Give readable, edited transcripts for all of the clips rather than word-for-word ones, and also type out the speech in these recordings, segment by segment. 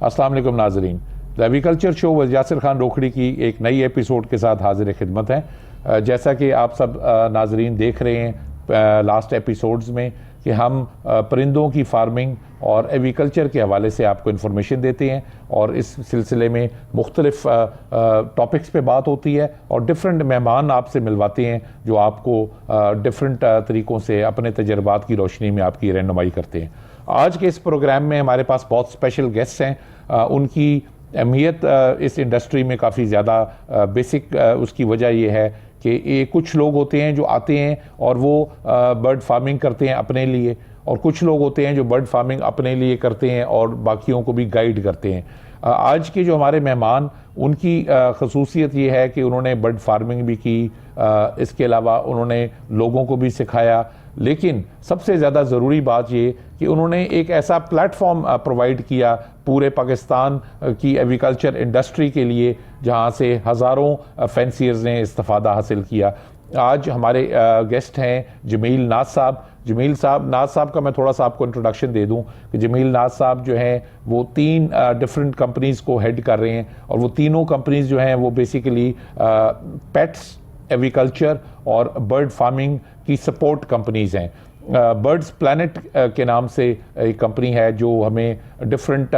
अस्सलाम वालेकुम नाजरीन, द एग्रीकल्चर शो व यासिर खान रोखड़ी की एक नई एपिसोड के साथ हाजिर खिदमत है। जैसा कि आप सब नाजरीन देख रहे हैं लास्ट एपिसोड्स में कि हम परिंदों की फार्मिंग और एग्रीकल्चर के हवाले से आपको इन्फॉर्मेशन देते हैं और इस सिलसिले में मुख्तलिफ टॉपिक्स पे बात होती है और डिफरेंट मेहमान आपसे मिलवाते हैं जो आपको डिफरेंट तरीक़ों से अपने तजर्बात की रोशनी में आपकी रहनुमाई करते हैं। आज के इस प्रोग्राम में हमारे पास बहुत स्पेशल गेस्ट हैं। उनकी अहमियत इस इंडस्ट्री में काफ़ी ज़्यादा बेसिक उसकी वजह यह है कि ये कुछ लोग होते हैं जो आते हैं और वो बर्ड फार्मिंग करते हैं अपने लिए, और कुछ लोग होते हैं जो बर्ड फार्मिंग अपने लिए करते हैं और बाकियों को भी गाइड करते हैं। आज के जो हमारे मेहमान, उनकी खसूसियत ये है कि उन्होंने बर्ड फार्मिंग भी की, इसके अलावा उन्होंने लोगों को भी सिखाया, लेकिन सबसे ज़्यादा ज़रूरी बात ये कि उन्होंने एक ऐसा प्लेटफॉर्म प्रोवाइड किया पूरे पाकिस्तान की एग्रीकल्चर इंडस्ट्री के लिए जहाँ से हज़ारों फैंसियर्स ने इस्तिफ़ादा हासिल किया। आज हमारे गेस्ट हैं जमील नाज साहब। नाज साहब का मैं थोड़ा सा आपको इंट्रोडक्शन दे दूं कि जमील नाज साहब जो हैं वो 3 डिफरेंट कंपनीज़ को हेड कर रहे हैं और वो तीनों कंपनीज़ जो हैं वो बेसिकली पेट्स, एग्रीकल्चर और बर्ड फार्मिंग की सपोर्ट कंपनीज़ हैं। बर्ड्स प्लैनेट के नाम से एक कंपनी है जो हमें डिफरेंट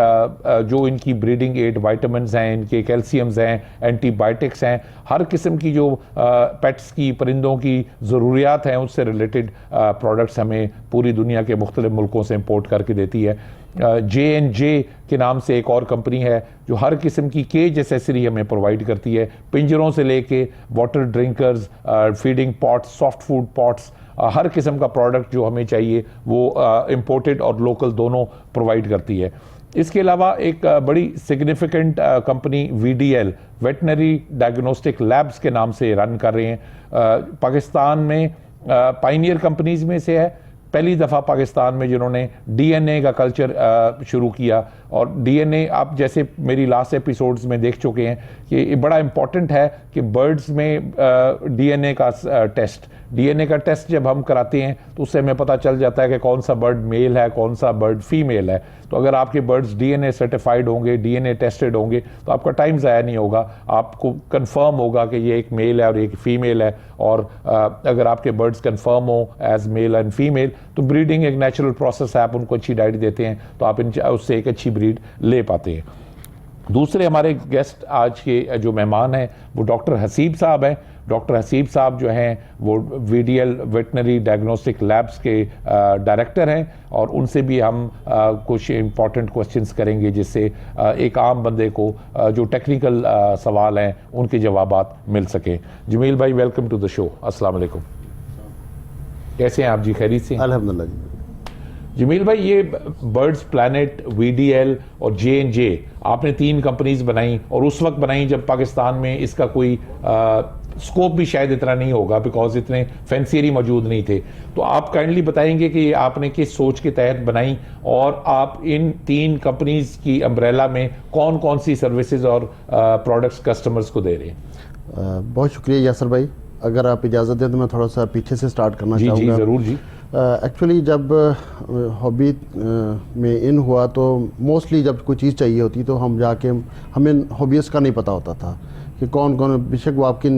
जो इनकी ब्रीडिंग एड वाइटामिन्स हैं, इनके कैल्शियम्स हैं, एंटीबायोटिक्स हैं, हर किस्म की जो पेट्स की, परिंदों की ज़रूरियात हैं उससे रिलेटेड प्रोडक्ट्स हमें पूरी दुनिया के मुख्तलिफ मुल्कों से इंपोर्ट करके देती है। J&J के नाम से एक और कंपनी है जो हर किस्म की केज एसेसरी हमें प्रोवाइड करती है, पिंजरों से लेके water drinkers, feeding pots, soft food pots, हर किस्म का प्रोडक्ट जो हमें चाहिए वो इंपोर्टेड और लोकल दोनों प्रोवाइड करती है। इसके अलावा एक बड़ी significant company VDL, veterinary diagnostic labs के नाम से रन कर रहे हैं। पाकिस्तान में पाइनियर कंपनीज़ में से है, पहली दफ़ा पाकिस्तान में जिन्होंने DNA का कल्चर शुरू किया। और DNA आप जैसे मेरी लास्ट एपिसोड्स में देख चुके हैं कि ये बड़ा इम्पॉर्टेंट है कि बर्ड्स में DNA का DNA का टेस्ट जब हम कराते हैं तो उससे हमें पता चल जाता है कि कौन सा बर्ड मेल है, कौन सा बर्ड फीमेल है। तो अगर आपके बर्ड्स DNA सर्टिफाइड होंगे, DNA टेस्टेड होंगे, तो आपका टाइम ज़ाया नहीं होगा, आपको कंफर्म होगा कि ये एक मेल है और एक फ़ीमेल है। और अगर आपके बर्ड्स कंफर्म हो एज मेल एंड फीमेल तो ब्रीडिंग एक नेचुरल प्रोसेस है, आप उनको अच्छी डाइट देते हैं तो आप उससे एक अच्छी ब्रीड ले पाते हैं। दूसरे हमारे गेस्ट आज के जो मेहमान हैं वो डॉक्टर हसीब साहब हैं। डॉक्टर हसीब साहब जो हैं वो VDL वेटनरी डायग्नोस्टिक लैब्स के डायरेक्टर हैं और उनसे भी हम कुछ इम्पॉर्टेंट क्वेश्चंस करेंगे जिससे एक आम बंदे को जो टेक्निकल सवाल हैं उनके जवाबात मिल सकें। जमील भाई, वेलकम टू द शो। अस्सलाम वालेकुम, कैसे हैं आप जी? खैरियत से? अल्हम्दुलिल्लाह जी। जमील भाई, ये बर्ड्स प्लैनेट, VDL और J&J आपने 3 कंपनीज बनाई और उस वक्त बनाई जब पाकिस्तान में इसका कोई स्कोप भी शायद इतना नहीं होगा, बिकॉज इतने फैंसियर ही मौजूद नहीं थे। तो आप काइंडली बताएंगे कि आपने किस सोच के तहत बनाई और आप इन 3 कंपनीज की अम्ब्रेला में कौन कौन सी सर्विसेज और प्रोडक्ट्स कस्टमर्स को दे रहे हैं? बहुत शुक्रिया यासर भाई। अगर आप इजाज़त दें तो मैं थोड़ा सा पीछे से स्टार्ट करना चाहूँगा। जी ज़रूर जी। एक्चुअली जब हॉबी में इन हुआ तो मोस्टली जब कोई चीज़ चाहिए होती तो हम जाके, हमें हॉबीज़ का नहीं पता होता था कि कौन कौन, बेशक वो आपकी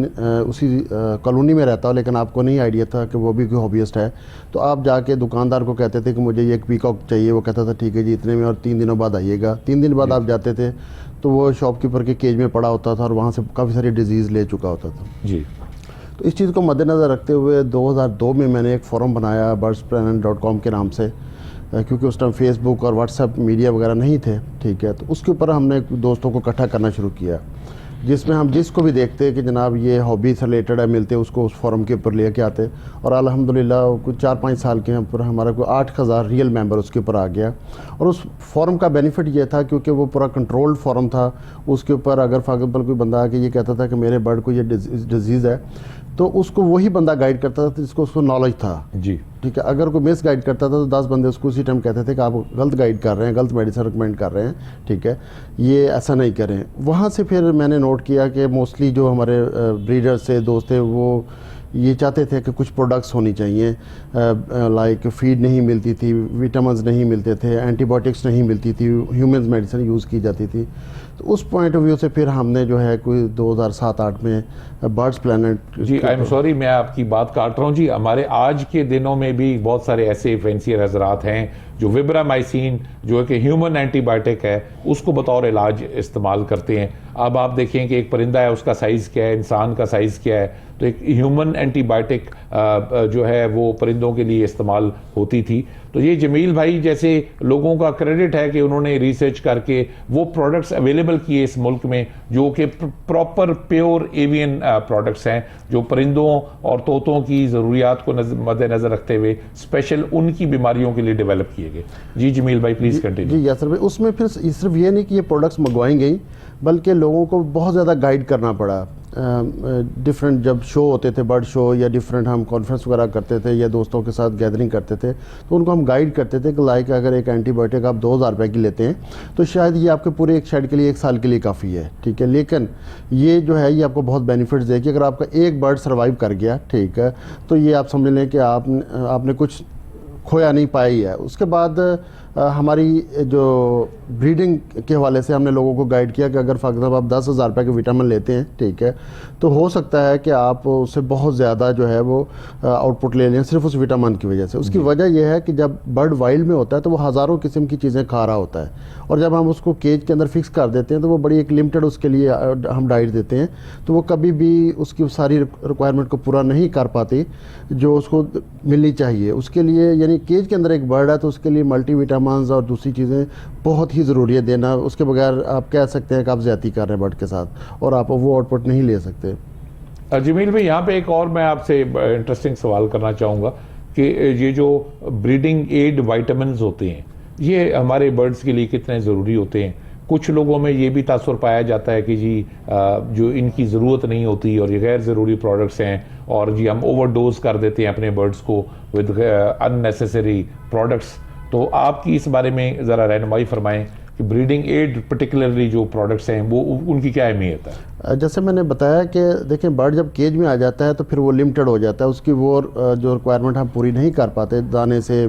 उसी कॉलोनी में रहता हो लेकिन आपको नहीं आइडिया था कि वो भी कोई हॉबीस्ट है। तो आप जाके दुकानदार को कहते थे कि मुझे ये एक पीकॉक चाहिए, वो कहता था ठीक है जी इतने में, और 3 दिनों बाद आइएगा। 3 दिन बाद आप जाते थे तो वो शॉपकीपर के केज में पड़ा होता था और वहाँ से काफ़ी सारी डिजीज़ ले चुका होता था जी। तो इस चीज़ को मद्देनज़र रखते हुए 2002 में मैंने एक फ़ोरम बनाया birdsplanet.com के नाम से, क्योंकि उस टाइम फेसबुक और व्हाट्सएप मीडिया वगैरह नहीं थे, ठीक है। तो उसके ऊपर हमने दोस्तों को इकट्ठा करना शुरू किया, जिसमें हम जिसको भी देखते कि जनाब ये हॉबी से रिलेटेड है, मिलते उसको उस फोरम के ऊपर लेके आते। और अल्हम्दुलिल्लाह कुछ 4-5 साल के ऊपर हमारा कोई 8,000 रियल मेंबर उसके ऊपर आ गया। और उस फोरम का बेनिफिट ये था क्योंकि वो पूरा कंट्रोल्ड फोरम था। उसके ऊपर अगर फॉर एग्जाम्पल कोई बंदा आके ये कहता था कि मेरे बर्ड को ये डिजीज़ है तो उसको वही बंदा गाइड करता था जिसको उसको नॉलेज था जी, ठीक है। अगर कोई मिस गाइड करता था तो 10 बंदे उसको उसी टाइम कहते थे कि आप गलत गाइड कर रहे हैं, गलत मेडिसिन रिकमेंड कर रहे हैं, ठीक है, ये ऐसा नहीं करें। वहाँ से फिर मैंने नोट किया कि मोस्टली जो हमारे ब्रीडर्स थे, दोस्त थे, वो ये चाहते थे कि कुछ प्रोडक्ट्स होनी चाहिए, लाइक फीड नहीं मिलती थी, विटामिन्स नहीं मिलते थे, एंटीबायोटिक्स नहीं मिलती थी, ह्यूमन मेडिसिन यूज़ की जाती थी। तो उस पॉइंट ऑफ व्यू से फिर हमने जो है कोई 2007-8 में बर्ड्स प्लैनेट। जी आई एम सॉरी, मैं आपकी बात काट रहा हूँ जी। हमारे आज के दिनों में भी बहुत सारे ऐसे फैंसियर हजरात हैं जो विब्रामाइसिन, जो कि ह्यूमन एंटीबायोटिक है, उसको बतौर इलाज इस्तेमाल करते हैं। अब आप देखें कि एक परिंदा है, उसका साइज़ क्या है, इंसान का साइज़ क्या है, तो एक ह्यूमन एंटीबायोटिक जो है वो परिंदों के लिए इस्तेमाल होती थी। तो ये जमील भाई जैसे लोगों का क्रेडिट है कि उन्होंने रिसर्च करके वो प्रोडक्ट्स अवेलेबल किए इस मुल्क में जो कि प्रॉपर प्योर एवियन प्रोडक्ट्स हैं, जो परिंदों और तोतों की ज़रूरियात को मद्देनज़र रखते हुए स्पेशल उनकी बीमारियों के लिए डेवलप किए गए। जी जमील भाई प्लीज़ कंटिन्यू। जी यासर भाई, उसमें फिर सिर्फ ये नहीं कि ये प्रोडक्ट्स मंगवाई गई, बल्कि लोगों को बहुत ज़्यादा गाइड करना पड़ा। डिफरेंट जब शो होते थे, बर्ड शो या डिफरेंट हम कॉन्फ्रेंस वगैरह करते थे या दोस्तों के साथ गैदरिंग करते थे, तो उनको हम गाइड करते थे कि लाइक अगर एक एंटीबायोटिक आप 2000 रुपये की लेते हैं तो शायद ये आपके पूरे एक शेड के लिए 1 साल के लिए काफ़ी है, ठीक है। लेकिन ये जो है ये आपको बहुत बेनिफिट्स देगी। अगर आपका एक बर्ड सर्वाइव कर गया, ठीक है, तो ये आप समझ लें कि आपने कुछ खोया नहीं पाया ही है। उसके बाद हमारी जो ब्रीडिंग के हवाले से हमने लोगों को गाइड किया कि अगर फॉर एग्जाम्पल आप 10,000 रुपये के विटामिन लेते हैं, ठीक है, तो हो सकता है कि आप उससे बहुत ज़्यादा जो है वो आउटपुट ले लें सिर्फ उस विटामिन की वजह से। उसकी वजह यह है कि जब बर्ड वाइल्ड में होता है तो वो हज़ारों किस्म की चीज़ें खा रहा होता है, और जब हम उसको केज के अंदर फिक्स कर देते हैं तो वो बड़ी एक लिमिटेड उसके लिए हम डाइट देते हैं, तो वो कभी भी उसकी सारी रिक्वायरमेंट को पूरा नहीं कर पाती जो उसको मिलनी चाहिए। उसके लिए यानी केज के अंदर एक बर्ड है तो उसके लिए मल्टी विटामिन और दूसरी चीज़ें बहुत ही ज़रूरी है देना। उसके बगैर आप कह सकते हैं कि आप ज़्यादती कर रहे हैं बर्ड के साथ और आप वो आउटपुट नहीं ले सकते। जमील भाई यहाँ पे एक और मैं आपसे इंटरेस्टिंग सवाल करना चाहूँगा कि ये जो ब्रीडिंग एड वाइटामिन्स होते हैं ये हमारे बर्ड्स के लिए कितने ज़रूरी होते हैं? कुछ लोगों में ये भी तासुर पाया जाता है कि जी जो इनकी ज़रूरत नहीं होती और ये गैर ज़रूरी प्रोडक्ट्स हैं और जी हम ओवरडोज कर देते हैं अपने बर्ड्स को विद अननेसेसरी प्रोडक्ट्स। तो आपकी इस बारे में ज़रा रहनुमाई फरमाएं कि ब्रीडिंग एड पर्टिकुलरली जो प्रोडक्ट्स हैं वो उनकी क्या अहमियत है? जैसे मैंने बताया कि देखें बर्ड जब केज में आ जाता है तो फिर वो लिमिटेड हो जाता है, उसकी वो जो रिक्वायरमेंट हम पूरी नहीं कर पाते दाने से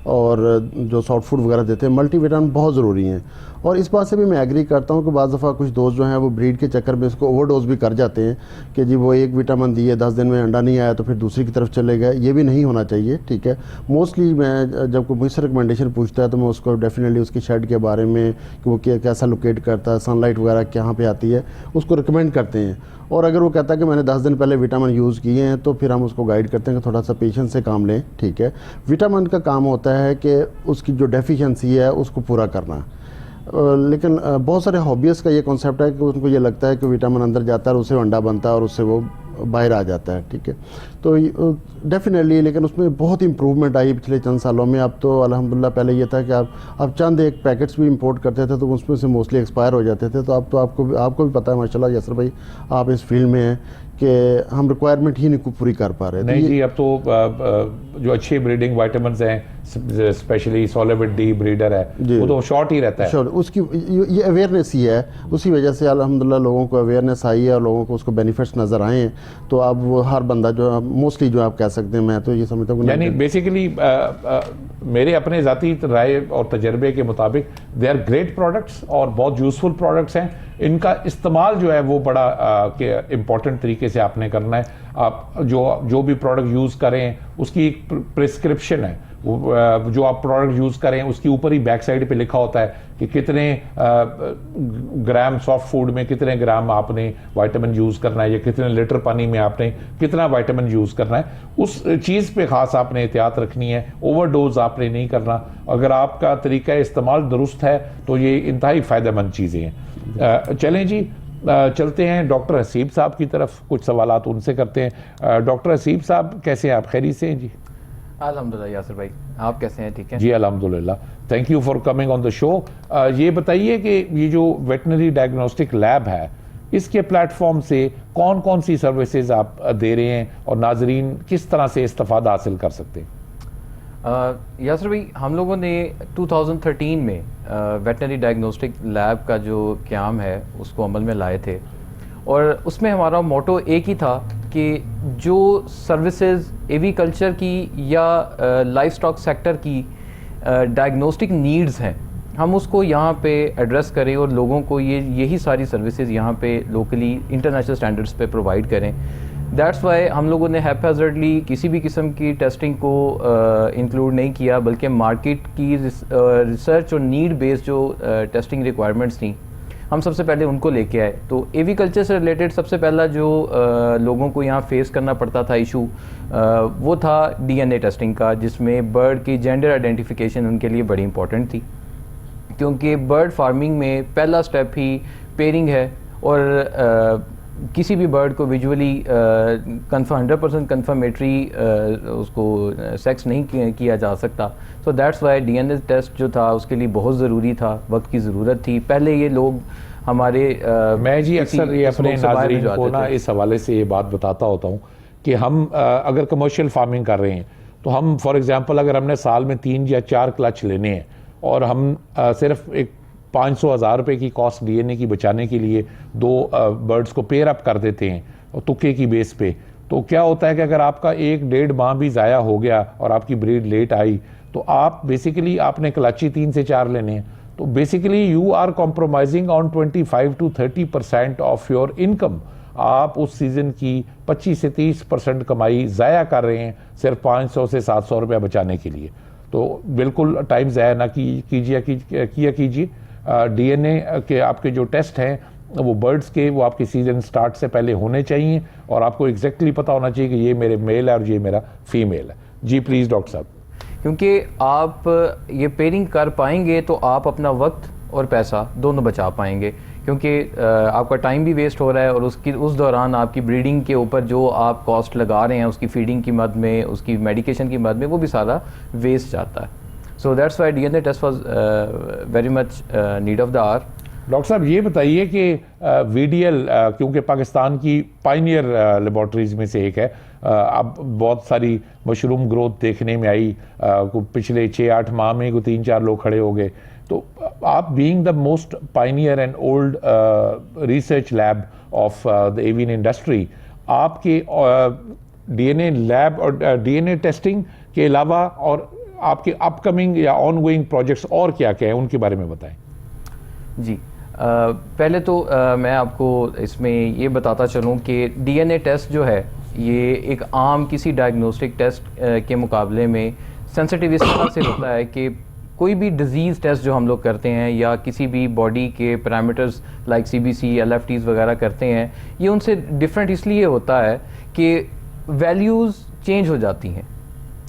और जो सॉफ्ट फूड वगैरह देते हैं। मल्टीविटामिन बहुत ज़रूरी हैं और इस बात से भी मैं एग्री करता हूँ कि बाज़ दफ़ा कुछ दोस्त जो हैं वो ब्रीड के चक्कर में इसको ओवरडोज भी कर जाते हैं कि जी वो एक विटामिन दिए 10 दिन में अंडा नहीं आया तो फिर दूसरी की तरफ चले गए। ये भी नहीं होना चाहिए, ठीक है। मोस्टली मैं जब कोई मुझसे रिकमेंडेशन पूछता है तो मैं उसको डेफिनेटली उसकी शेड के बारे में कि वो कैसा लोकेट करता है, सनलाइट वगैरह कहाँ पर आती है, उसको रिकमेंड करते हैं। और अगर वो कहता है कि मैंने 10 दिन पहले विटामिन यूज़ किए हैं तो फिर हम उसको गाइड करते हैं कि थोड़ा सा पेशेंस से काम लें, ठीक है। विटामिन का काम होता है कि उसकी जो डेफिशिएंसी है उसको पूरा करना। लेकिन बहुत सारे हॉबीज़ का ये कॉन्सेप्ट है कि उनको ये लगता है कि विटामिन अंदर जाता है और उससे अंडा बनता है और उससे वो बाहर आ जाता है, ठीक है। तो डेफिनेटली लेकिन उसमें बहुत इंप्रूवमेंट आई पिछले चंद सालों में। अब तो अल्हम्दुलिल्लाह, पहले ये था कि आप चंद एक पैकेट्स भी इंपोर्ट करते थे तो उसमें से मोस्टली एक्सपायर हो जाते थे। तो अब तो आपको भी पता है माशाल्लाह यासर भाई, आप इस फील्ड में हैं कि हम रिक्वायरमेंट ही नहीं पूरी कर पा रहे। नहीं जी, अब तो जो अच्छे ब्रीडिंग वाइटामिन्स हैं स्पेशली सोलेविट डी ब्रीडर है वो तो शॉर्ट ही रहता है। उसकी ये अवेयरनेस ही है, उसी वजह से अल्हम्दुलिल्लाह लोगों को अवेयरनेस आई है और लोगों को उसको बेनिफिट्स नज़र आए हैं। तो अब वो हर बंदा जो मोस्टली जो आप कह सकते हैं, मैं तो ये समझता हूँ यानी बेसिकली मेरे अपने ज़ाती राय और तजर्बे के मुताबिक दे आर ग्रेट प्रोडक्ट्स और बहुत यूज़फुल प्रोडक्ट्स हैं। इनका इस्तेमाल जो है वो बड़ा इम्पॉर्टेंट तरीके से आपने करना है। आप जो भी प्रोडक्ट यूज़ करें उसकी एक प्रिस्क्रिप्शन है, जो आप प्रोडक्ट यूज़ करें उसके ऊपर ही बैक साइड पे लिखा होता है कि कितने ग्राम सॉफ्ट फूड में कितने ग्राम आपने विटामिन यूज़ करना है या कितने लीटर पानी में आपने कितना विटामिन यूज़ करना है। उस चीज़ पे ख़ास आपने एहतियात रखनी है, ओवरडोज आपने नहीं करना। अगर आपका तरीका इस्तेमाल दुरुस्त है तो ये इंतहाई फ़ायदेमंद चीज़ें हैं। चलें जी, चलते हैं डॉक्टर हसीब साहब की तरफ, कुछ सवालात उनसे करते हैं। डॉक्टर हसीब साहब कैसे हैं आप? खैरियत से हैं जी? अल्हम्दुलिल्लाह यासिर भाई, आप कैसे हैं? ठीक है जी अल्हम्दुलिल्लाह, thank you for coming on the show. ये बताइए कि ये जो वेटनरी डायग्नोस्टिक लैब है इसके प्लेटफॉर्म से कौन कौन सी सर्विसेज आप दे रहे हैं और नाजरीन किस तरह से इस्तेफादा हासिल कर सकते हैं? यासिर भाई, हम लोगों ने 2013 में वेटनरी डायग्नोस्टिक लैब का जो क़याम है उसको अमल में लाए थे और उसमें हमारा मोटो एक ही था कि जो सर्विसेज एविकल्चर की या लाइफ स्टॉक सेक्टर की डायग्नोस्टिक नीड्स हैं, हम उसको यहाँ पे एड्रेस करें और लोगों को यही सारी सर्विसेज यहाँ पे लोकली इंटरनेशनल स्टैंडर्ड्स पे प्रोवाइड करें। दैट्स वाई हम लोगों ने हैप्पैज़र्डली किसी भी किस्म की टेस्टिंग को इंक्लूड नहीं किया, बल्कि मार्केट की रिसर्च और नीड बेस्ड जो टेस्टिंग रिक्वायरमेंट्स थी हम सबसे पहले उनको लेके आए। तो एविकल्चर से रिलेटेड सबसे पहला जो लोगों को यहाँ फेस करना पड़ता था इशू, वो था DNA टेस्टिंग का, जिसमें बर्ड की जेंडर आइडेंटिफिकेशन उनके लिए बड़ी इंपॉर्टेंट थी, क्योंकि बर्ड फार्मिंग में पहला स्टेप ही पेयरिंग है और किसी भी बर्ड को विजुअली 100% कन्फर्मेटरी उसको सेक्स नहीं किया जा सकता। So that's why DNA test जो था उसके लिए बहुत ज़रूरी था, वक्त की ज़रूरत थी। पहले ये लोग हमारे मैं जी अक्सर ये अपने नाज़रीन को ना इस हवाले से ये बात बताता होता हूँ कि हम अगर कमर्शियल फार्मिंग कर रहे हैं तो हम फॉर एग्ज़ाम्पल अगर हमने साल में 3 या 4 क्लच लेने हैं और हम सिर्फ एक 500,000 रुपये की कॉस्ट DNA की बचाने के लिए 2 बर्ड्स को पेयर अप कर देते हैं और तुक्के की बेस पे, तो क्या होता है कि अगर आपका 1-1.5 माह भी ज़ाया हो गया और आपकी ब्रीड लेट आई तो आप बेसिकली आपने क्लची 3 से 4 लेने हैं, तो basically you are compromising on 25 to 30% of your income. आप उस सीज़न की 25 से 30% कमाई ज़ाया कर रहे हैं सिर्फ 500 से 700 रुपया बचाने के लिए। तो बिल्कुल टाइम ज़ाया ना कीजिए। DNA के आपके जो टेस्ट हैं वो बर्ड्स के, वो आपके सीज़न स्टार्ट से पहले होने चाहिए और आपको एग्जैक्टली पता होना चाहिए कि ये मेरे मेल है और ये मेरा फीमेल है। जी प्लीज़ डॉक्टर साहब। क्योंकि आप ये पेयरिंग कर पाएंगे तो आप अपना वक्त और पैसा दोनों बचा पाएंगे, क्योंकि आपका टाइम भी वेस्ट हो रहा है और उस दौरान आपकी ब्रीडिंग के ऊपर जो आप कॉस्ट लगा रहे हैं उसकी फीडिंग की मद में, उसकी मेडिकेशन की मद में, वो भी सारा वेस्ट जाता है। So that's why DNA test was very much need of the hour. Doctor साहब ये बताइए कि VDL क्योंकि पाकिस्तान की पाइनियर लेबॉर्ट्रीज में से एक है, अब बहुत सारी मशरूम ग्रोथ देखने में आई, पिछले 6-8 माह में को 3-4 लोग खड़े हो गए, तो आप being the most pioneer and old research lab of the avian industry, आपके DNA लैब और DNA टेस्टिंग के अलावा और आपके अपकमिंग या ऑनगोइंग प्रोजेक्ट्स और क्या क्या हैं उनके बारे में बताएं। जी पहले तो मैं आपको इसमें ये बताता चलूँ कि DNA टेस्ट जो है ये एक आम किसी डायग्नोस्टिक टेस्ट के मुकाबले में सेंसिटिव इस तरह से होता है कि कोई भी डिजीज़ टेस्ट जो हम लोग करते हैं या किसी भी बॉडी के पैरामीटर्स लाइक CBC, LFTs वगैरह करते हैं, ये उनसे डिफरेंट इसलिए होता है कि वैल्यूज़ चेंज हो जाती हैं।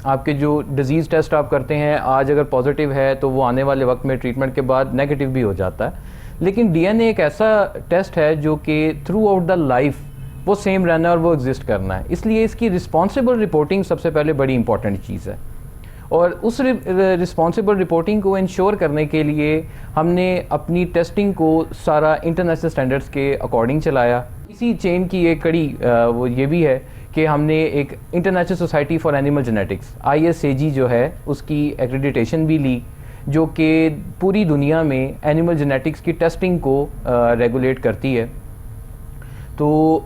आपके जो डिज़ीज़ टेस्ट आप करते हैं आज अगर पॉजिटिव है तो वो आने वाले वक्त में ट्रीटमेंट के बाद नेगेटिव भी हो जाता है, लेकिन DNA एक ऐसा टेस्ट है जो कि थ्रू आउट द लाइफ वो सेम रहना है और वो एग्जिस्ट करना है, इसलिए इसकी रिस्पॉन्सिबल रिपोर्टिंग सबसे पहले बड़ी इंपॉर्टेंट चीज़ है। और उस रिस्पॉन्सिबल रिपोर्टिंग को इंश्योर करने के लिए हमने अपनी टेस्टिंग को सारा इंटरनेशनल स्टैंडर्ड्स के अकॉर्डिंग चलाया। इसी चेन की एक कड़ी वो ये भी है कि हमने एक international society for animal genetics ISAG जो है उसकी एक्रेडिटेशन भी ली, जो कि पूरी दुनिया में एनिमल जेनेटिक्स की टेस्टिंग को रेगुलेट करती है। तो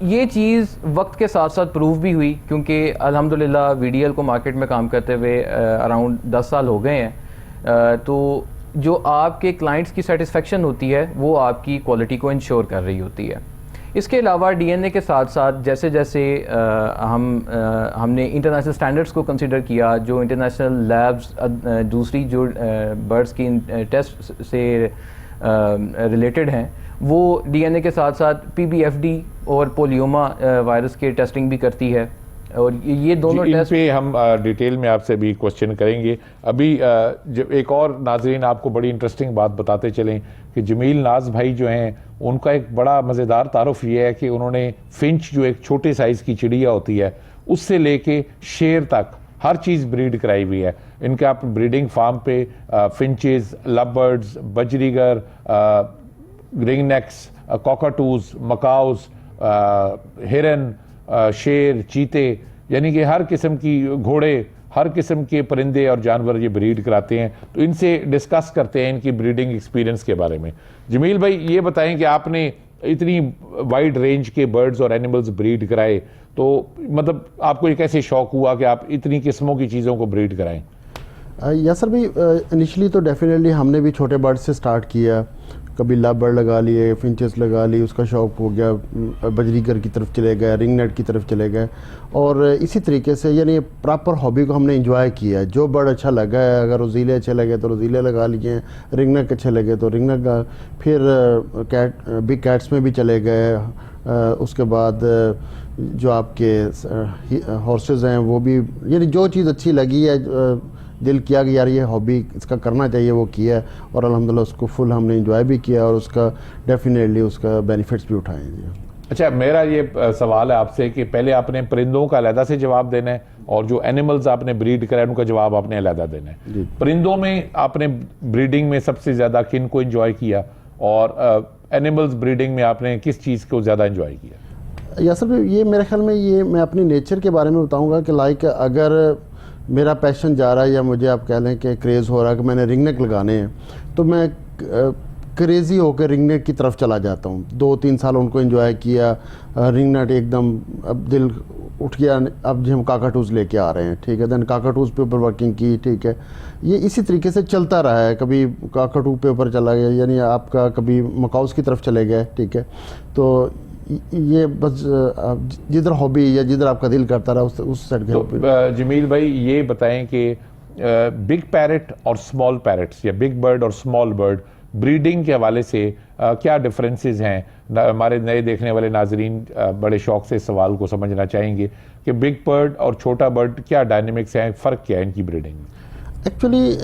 ये चीज़ वक्त के साथ साथ प्रूव भी हुई, क्योंकि अल्हम्दुलिल्लाह VDL को मार्केट में काम करते हुए अराउंड 10 साल हो गए हैं। तो जो आपके क्लाइंट्स की सेटिस्फेक्शन होती है वो आपकी क्वालिटी को इंश्योर कर रही होती है। इसके अलावा DNA के साथ साथ जैसे जैसे हमने इंटरनेशनल स्टैंडर्ड्स को कंसिडर किया, जो इंटरनेशनल लैब्स दूसरी जो बर्ड्स की टेस्ट से रिलेटेड हैं वो DNA के साथ साथ PBFD और पोलियोमा वायरस के टेस्टिंग भी करती है, और ये दोनों टेस्ट पे हम डिटेल में आपसे भी क्वेश्चन करेंगे। अभी जब एक और नाजरीन आपको बड़ी इंटरेस्टिंग बात बताते चलें कि जमील नाज भाई जो हैं उनका एक बड़ा मज़ेदार तारुफ ये है कि उन्होंने फिंच जो एक छोटे साइज़ की चिड़िया होती है उससे लेके शेर तक हर चीज़ ब्रीड कराई हुई है। इनके आप ब्रीडिंग फार्म पे फिंचेस, लवबर्ड्स, बजरीगर, रिंगनेक्स, कॉकाटूज, मकाउस, हिरन, शेर, चीते, यानी कि हर किस्म की घोड़े, हर किस्म के परिंदे और जानवर ये ब्रीड कराते हैं। तो इनसे डिस्कस करते हैं इनकी ब्रीडिंग एक्सपीरियंस के बारे में। जमील भाई ये बताएं कि आपने इतनी वाइड रेंज के बर्ड्स और एनिमल्स ब्रीड कराए, तो मतलब आपको ये कैसे शौक हुआ कि आप इतनी किस्मों की चीज़ों को ब्रीड कराएं? यासर भाई, इनिशियली तो डेफिनेटली हमने भी छोटे बर्ड से स्टार्ट किया। कभी लव बर्ड लगा लिए, फिंचेस लगा ली, उसका शौक हो गया, बजरीगर की तरफ चले गए, रिंग नेट की तरफ चले गए, और इसी तरीके से यानी प्रॉपर हॉबी को हमने एंजॉय किया। जो बर्ड अच्छा लगा है, अगर रोज़ीले अच्छे लगे तो रोज़ीले लगा लिए, रिंग नेट अच्छे लगे तो रिंग नेट का, फिर बिग कैट्स में भी चले गए। उसके बाद जो आपके हॉर्सेस हैं वो भी, यानी जो चीज़ अच्छी लगी है, दिल किया कि यार ये हॉबी इसका करना चाहिए, वो किया है, और अल्हम्दुलिल्लाह उसको फुल हमने एंजॉय भी किया और उसका डेफिनेटली उसका बेनिफिट्स भी उठाए जी। अच्छा, मेरा ये सवाल है आपसे कि पहले आपने परिंदों का अलहदा से जवाब देना है और जो एनिमल्स आपने ब्रीड कराए उनका जवाब आपने अलहदा देना है। परिंदों में आपने ब्रीडिंग में सबसे ज़्यादा किन को एंजॉय किया, और एनिमल्स ब्रीडिंग में आपने किस चीज़ को ज़्यादा एंजॉय किया? यासर भाई, ये मेरे ख्याल में ये मैं अपनी नेचर के बारे में बताऊंगा कि लाइक अगर मेरा पैशन जा रहा है या मुझे आप कह लें कि क्रेज़ हो रहा है कि मैंने रिंग नेक लगाने हैं, तो मैं क्रेज़ी होकर रिंग नेक की तरफ चला जाता हूँ। 2-3 साल उनको एंजॉय किया, रिंग नेट एकदम अब दिल उठ गया, अब जो हम काकाटूज़ लेके आ रहे हैं, ठीक है, देन काकाटूज़ पे ऊपर वर्किंग की, ठीक है। ये इसी तरीके से चलता रहा है, कभी काकाटू पे ऊपर चला गया, यानी आपका कभी मकाउस की तरफ चले गए, ठीक है। तो ये बस जिधर हॉबी या जिधर आपका दिल करता रहा उस साइड के। तो जमील भाई ये बताएं कि बिग पैरेट और स्मॉल पैरेट्स या बिग बर्ड और स्मॉल बर्ड ब्रीडिंग के हवाले से क्या डिफरेंसेस हैं? हमारे नए देखने वाले नाजरीन बड़े शौक से इस सवाल को समझना चाहेंगे कि बिग बर्ड और छोटा बर्ड क्या डायनेमिक्स हैं, फ़र्क क्या है इनकी ब्रीडिंग में? एक्चुअली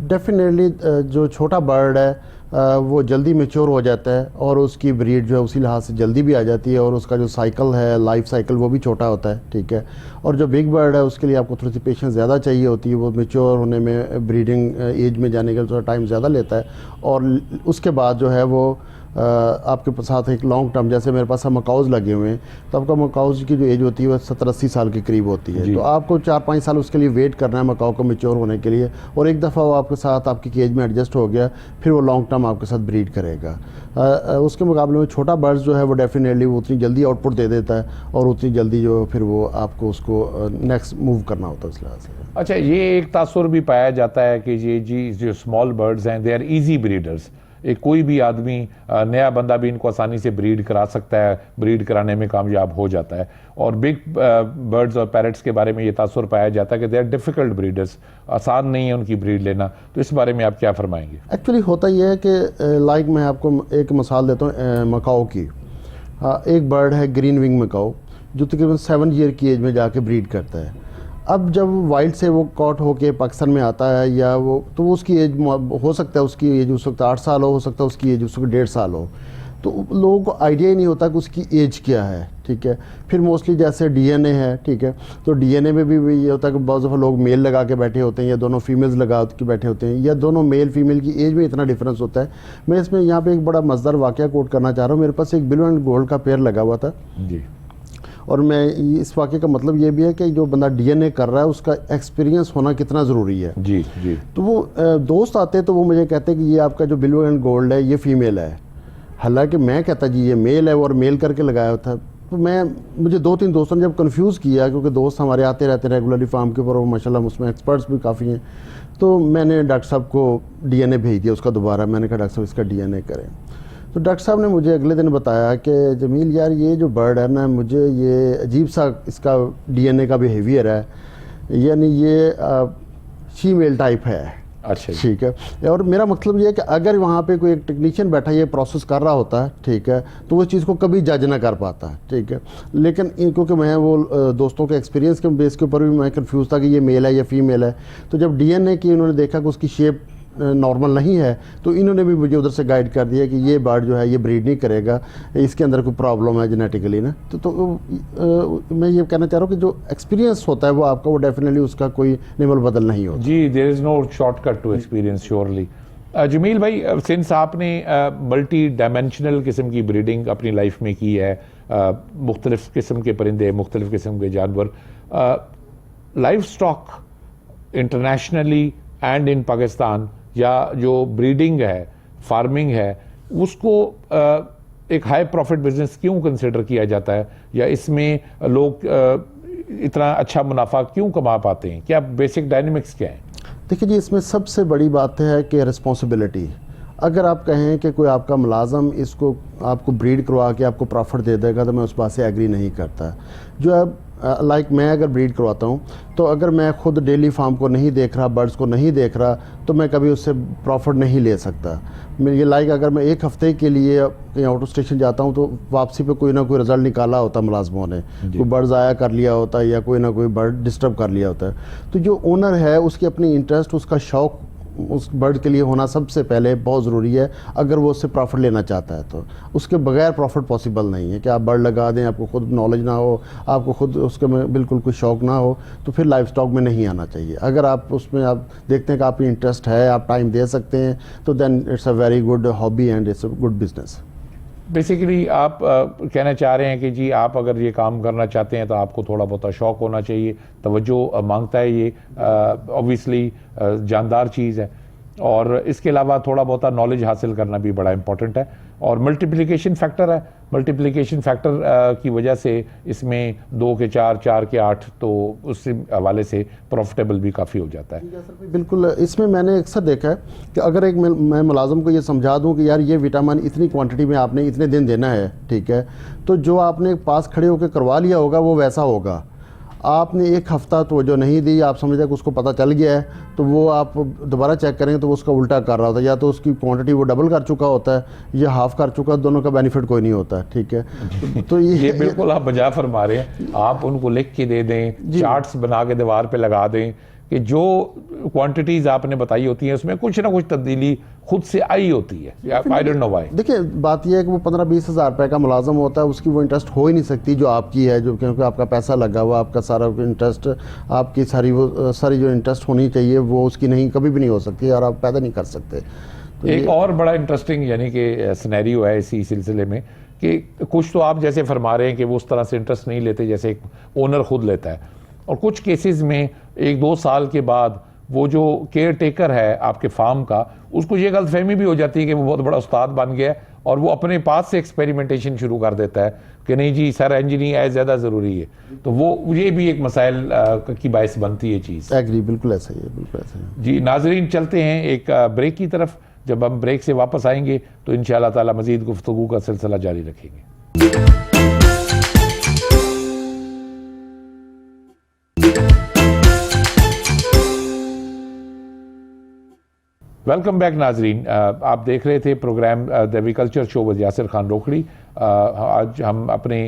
डेफिनेटली जो छोटा बर्ड है वो जल्दी मैच्योर हो जाता है और उसकी ब्रीड जो है उसी लिहाज से जल्दी भी आ जाती है, और उसका जो साइकिल है, लाइफ साइकिल, वो भी छोटा होता है, ठीक है। और जो बिग बर्ड है उसके लिए आपको थोड़ी सी पेशेंस ज़्यादा चाहिए होती है, वो मैच्योर होने में, ब्रीडिंग एज में जाने का थोड़ा टाइम ज़्यादा लेता है, और उसके बाद जो है वो आपके साथ एक लॉन्ग टर्म, जैसे मेरे पास मकाउज़ लगे हुए हैं, तो आपका मकाउज़ की जो एज होती है वो 70-80 साल के करीब होती है। तो आपको 4-5 साल उसके लिए वेट करना है मकाऊ को मैच्योर होने के लिए, और एक दफ़ा वो आपके साथ आपकी केज में एडजस्ट हो गया, फिर वो लॉन्ग टर्म आपके साथ ब्रीड करेगा। उसके मुकाबले में छोटा बर्ड्स जो है वो डेफिनेटली वो उतनी जल्दी आउटपुट दे देता है, और उतनी जल्दी जो फिर वो आपको उसको नेक्स्ट मूव करना होता है इस लिहाज से। अच्छा, ये एक तासुर भी पाया जाता है कि ये जी जो स्मॉल बर्ड्स हैं दे आर ईजी ब्रीडर्स, एक कोई भी आदमी नया बंदा भी इनको आसानी से ब्रीड करा सकता है, ब्रीड कराने में कामयाब हो जाता है। और बिग बर्ड्स और पैरट्स के बारे में ये तासुर पाया जाता है कि दे आर डिफ़िकल्ट ब्रीडर्स, आसान नहीं है उनकी ब्रीड लेना, तो इस बारे में आप क्या फरमाएंगे? एक्चुअली होता यह है कि लाइक मैं आपको एक मिसाल देता हूँ मकाऊ की। एक बर्ड है ग्रीन विंग मकाऊ, जो तकरीबन 7 ईयर की एज में जाके ब्रीड करता है। अब जब वाइल्ड से वो कॉट होके पाकिस्तान में आता है, या वो तो उसकी एज हो सकता है, उसकी एज हो सकता है 8 साल हो सकता है उसकी एज उसको 1.5 साल हो, तो लोगों को आइडिया ही नहीं होता कि उसकी एज क्या है, ठीक है। फिर मोस्टली जैसे डीएनए है, ठीक है, तो डीएनए में भी ये होता है कि बहुत दफ़ा लोग मेल लगा के बैठे होते हैं, या दोनों फीमेल्स लगा के बैठे होते हैं, या दोनों मेल फीमेल की एज में इतना डिफरेंस होता है। मैं इसमें यहाँ पे एक बड़ा मज़ेदार वाक़या कोट करना चाह रहा हूँ। मेरे पास एक ब्लू एंड गोल्ड का पेयर लगा हुआ था जी, और मैं इस वाक़े का मतलब ये भी है कि जो बंदा डीएनए कर रहा है उसका एक्सपीरियंस होना कितना ज़रूरी है। जी जी। तो वो दोस्त आते तो वो मुझे कहते कि ये आपका जो ब्लू एंड गोल्ड है ये फ़ीमेल है, हालांकि मैं कहता जी ये मेल है, और मेल करके लगाया था। तो मुझे 2-3 दोस्तों ने जब कंफ्यूज किया, क्योंकि दोस्त हमारे आते रहते हैं रेगुलरली फार्म के ऊपर, और माशाल्लाह उसमें एक्सपर्ट्स भी काफ़ी हैं, तो मैंने डॉक्टर साहब को डीएनए भेज दिया उसका दोबारा। मैंने कहा डॉक्टर साहब इसका डीएनए करें। तो डॉक्टर साहब ने मुझे अगले दिन बताया कि जमील यार ये जो बर्ड है ना, मुझे ये अजीब सा इसका डीएनए का बिहेवियर है, यानी ये फीमेल टाइप है। अच्छा, ठीक है। और मेरा मतलब ये है कि अगर वहाँ पे कोई एक टेक्नीशियन बैठा ये प्रोसेस कर रहा होता है, ठीक है, तो वो चीज़ को कभी जज ना कर पाता, ठीक है। लेकिन क्योंकि मैं वो दोस्तों के एक्सपीरियंस के बेस के ऊपर भी मैं कंफ्यूज था कि ये मेल है या फीमेल है, तो जब डीएनए की उन्होंने देखा कि उसकी शेप नॉर्मल नहीं है, तो इन्होंने भी मुझे उधर से गाइड कर दिया कि ये बर्ड जो है ये ब्रीड नहीं करेगा, इसके अंदर कोई प्रॉब्लम है जेनेटिकली ना। तो मैं ये कहना चाह रहा हूँ कि जो एक्सपीरियंस होता है वो आपका, वो डेफिनेटली उसका कोई निमल बदल नहीं होता। जी, there is no shortcut to experience surely. Jamil भाई, सिंस आपने मल्टी डायमेंशनल किस्म की ब्रीडिंग अपनी लाइफ में की है, मुख्तलिफ किस्म के परिंदे, मुख्तलिफ किस्म के जानवर, life stock internationally and in Pakistan, या जो ब्रीडिंग है, फार्मिंग है, उसको एक हाई प्रॉफिट बिजनेस क्यों कंसिडर किया जाता है, या इसमें लोग इतना अच्छा मुनाफा क्यों कमा पाते हैं? क्या बेसिक डायनेमिक्स क्या है? देखिए जी, इसमें सबसे बड़ी बात है कि रिस्पॉन्सिबिलिटी। अगर आप कहें कि कोई आपका मुलाजम इसको आपको ब्रीड करवा के आपको प्रॉफिट दे देगा, तो मैं उस बात से एग्री नहीं करता। जो अब लाइक मैं अगर ब्रीड करवाता हूँ, तो अगर मैं खुद डेली फार्म को नहीं देख रहा, बर्ड्स को नहीं देख रहा, तो मैं कभी उससे प्रॉफिट नहीं ले सकता। मैं ये लाइक अगर मैं एक हफ़्ते के लिए कहीं आउट ऑफ स्टेशन जाता हूँ, तो वापसी पे कोई ना कोई रिज़ल्ट निकाला होता मुलाजमों ने, कोई बर्ड ज़ाया कर लिया होता है या कोई ना कोई बर्ड डिस्टर्ब कर लिया होता है। तो जो ओनर है उसकी अपनी इंटरेस्ट, उसका शौक़ उस बर्ड के लिए होना सबसे पहले बहुत ज़रूरी है। अगर वो उससे प्रॉफिट लेना चाहता है, तो उसके बगैर प्रॉफिट पॉसिबल नहीं है। कि आप बर्ड लगा दें, आपको खुद नॉलेज ना हो, आपको खुद उसके में बिल्कुल कोई शौक़ ना हो, तो फिर लाइफ स्टॉक में नहीं आना चाहिए। अगर आप उसमें आप देखते हैं कि आपकी इंटरेस्ट है, आप टाइम दे सकते हैं, तो then it's a very good hobby and it's a good business. Basically आप कहना चाह रहे हैं कि जी आप अगर ये काम करना चाहते हैं तो आपको थोड़ा बहुत शौक़ होना चाहिए, तवज्जो मांगता है ये, ऑब्वियसली जानदार चीज़ है, और इसके अलावा थोड़ा बहुत नॉलेज हासिल करना भी बड़ा इंपॉर्टेंट है, और मल्टीप्लिकेशन फैक्टर है। मल्टीप्लिकेशन फैक्टर की वजह से इसमें 2 के 4, 4 के 8, तो उस हवाले से प्रॉफिटेबल भी काफ़ी हो जाता है। बिल्कुल, इसमें मैंने अक्सर देखा है कि अगर एक मैं मुलाजम को ये समझा दूं कि यार ये विटामिन इतनी क्वांटिटी में आपने इतने दिन देना है, ठीक है, तो जो आपने पास खड़े होकर करवा लिया होगा वो वैसा होगा। आपने एक हफ़्ता तो जो नहीं दी, आप समझते हैं कि उसको पता चल गया है, तो वो आप दोबारा चेक करेंगे तो वो उसका उल्टा कर रहा होता है, या तो उसकी क्वांटिटी वो डबल कर चुका होता है या हाफ़ कर चुका, दोनों का बेनिफिट कोई नहीं होता है, ठीक है। तो ये बिल्कुल आप बजा फरमा रहे हैं। आप उनको लिख के दे दें, चार्ट्स बना के दीवार पे लगा दें कि जो क्वांटिटीज़ आपने बताई होती हैं उसमें कुछ ना कुछ तब्दीली खुद से आई होती है। I don't know why. देखिए, बात यह है कि वो 15-20 हज़ार रुपये का मुलाजम होता है, उसकी वो इंटरेस्ट हो ही नहीं सकती जो आपकी है, जो क्योंकि आपका पैसा लगा हुआ, आपका सारा इंटरेस्ट, आपकी सारी जो इंटरेस्ट होनी चाहिए वो उसकी नहीं, कभी भी नहीं हो सकती, और आप पैदा नहीं कर सकते। तो एक और बड़ा इंटरेस्टिंग यानी कि सिनेरियो है इसी सिलसिले में कि कुछ तो आप जैसे फरमा रहे हैं कि वो उस तरह से इंटरेस्ट नहीं लेते जैसे एक ओनर खुद लेता है, और कुछ केसेस में 1-2 साल के बाद वो जो केयर टेकर है आपके फार्म का, उसको ये गलतफहमी भी हो जाती है कि वो बहुत बड़ा उस्ताद बन गया है, और वो अपने पास से एक्सपेरिमेंटेशन शुरू कर देता है कि नहीं जी सर इंजीनियरिंग है ज़्यादा ज़रूरी है। तो वो ये भी एक मसाइल की बायस बनती है चीज़। एग्री, बिल्कुल ऐसा ही है, बिल्कुल ऐसा ही है। जी नाजरीन, चलते हैं एक ब्रेक की तरफ। जब हम ब्रेक से वापस आएंगे तो इंशाअल्लाह ताला मज़ीद गुफ्तगू का सिलसिला जारी रखेंगे। वेलकम बैक नाजरीन, आप देख रहे थे programme the agriculture show with Yasir Khan Rokri. आज हम अपने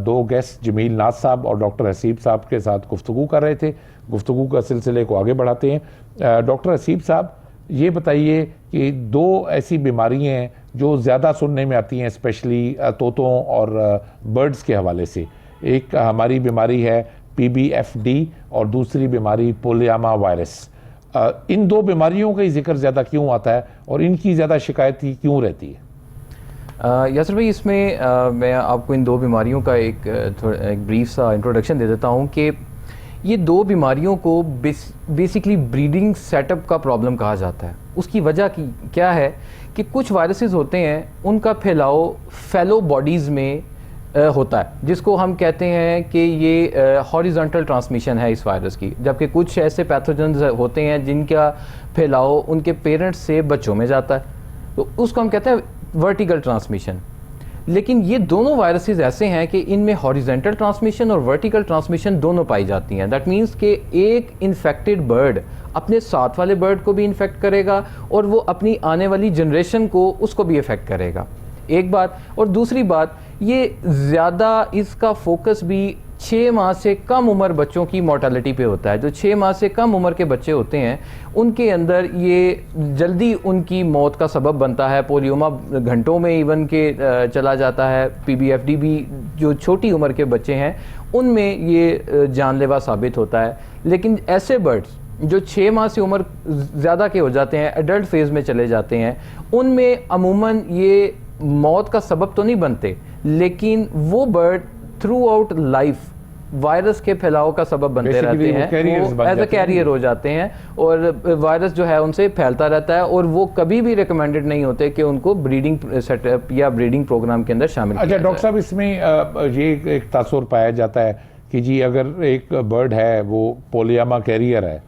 2 गेस्ट जमील नाज साहब और डॉक्टर हसीब साहब के साथ गुफ्तगू कर रहे थे। गुफ्तगू का सिलसिले को आगे बढ़ाते हैं। डॉक्टर हसीब साहब, ये बताइए कि 2 ऐसी बीमारियां हैं जो ज़्यादा सुनने में आती हैं, स्पेशली तोतों और बर्ड्स के हवाले से। एक हमारी बीमारी है PBFD और दूसरी बीमारी पोलियामा वायरस। इन 2 बीमारियों का ही जिक्र ज़्यादा क्यों आता है और इनकी ज़्यादा शिकायत ही क्यों रहती है? यासर भाई, इसमें मैं आपको इन 2 बीमारियों का एक ब्रीफ सा इंट्रोडक्शन दे देता हूँ कि ये 2 बीमारियों को बेसिकली ब्रीडिंग सेटअप का प्रॉब्लम कहा जाता है। उसकी वजह क्या है कि कुछ वायरसेस होते हैं, उनका फैलाव फेलो बॉडीज़ में होता है, जिसको हम कहते हैं कि ये हॉरिजॉन्टल ट्रांसमिशन है इस वायरस की, जबकि कुछ ऐसे पैथोजेंस होते हैं जिनका फैलाव उनके पेरेंट्स से बच्चों में जाता है, तो उसको हम कहते हैं वर्टिकल ट्रांसमिशन। लेकिन ये दोनों वायरसेस ऐसे हैं कि इनमें हॉरिजॉन्टल ट्रांसमिशन और वर्टिकल ट्रांसमिशन दोनों पाई जाती हैं। दैट मीन्स कि एक इन्फेक्टेड बर्ड अपने साथ वाले बर्ड को भी इन्फेक्ट करेगा और वो अपनी आने वाली जनरेशन को उसको भी इफेक्ट करेगा, एक बात। और दूसरी बात, ये ज़्यादा इसका फोकस भी 6 माह से कम उम्र बच्चों की मोर्टालिटी पे होता है। जो 6 माह से कम उम्र के बच्चे होते हैं उनके अंदर ये जल्दी उनकी मौत का सबब बनता है। पोलियोमा घंटों में इवन के चला जाता है। PBFD भी जो छोटी उम्र के बच्चे हैं उनमें ये जानलेवा साबित होता है। लेकिन ऐसे बर्ड्स जो 6 माह से उम्र ज़्यादा के हो जाते हैं, एडल्ट फेज़ में चले जाते हैं, उनमें अमूमन ये मौत का सबब तो नहीं बनते, लेकिन वो bird through out life virus के फैलाव का सबब बनते Basically रहते वो carriers हैं, बन वो एज जाते अ हैं। कैरियर हो जाते हैं और वायरस जो है उनसे फैलता रहता है और वो कभी भी रिकमेंडेड नहीं होते कि उनको ब्रीडिंग सेटअप या ब्रीडिंग प्रोग्राम के अंदर शामिल अच्छा किया डॉक्टर जाए। साहब, इसमें ये एक तासुर पाया जाता है कि जी अगर एक बर्ड है वो पोलियामा कैरियर है,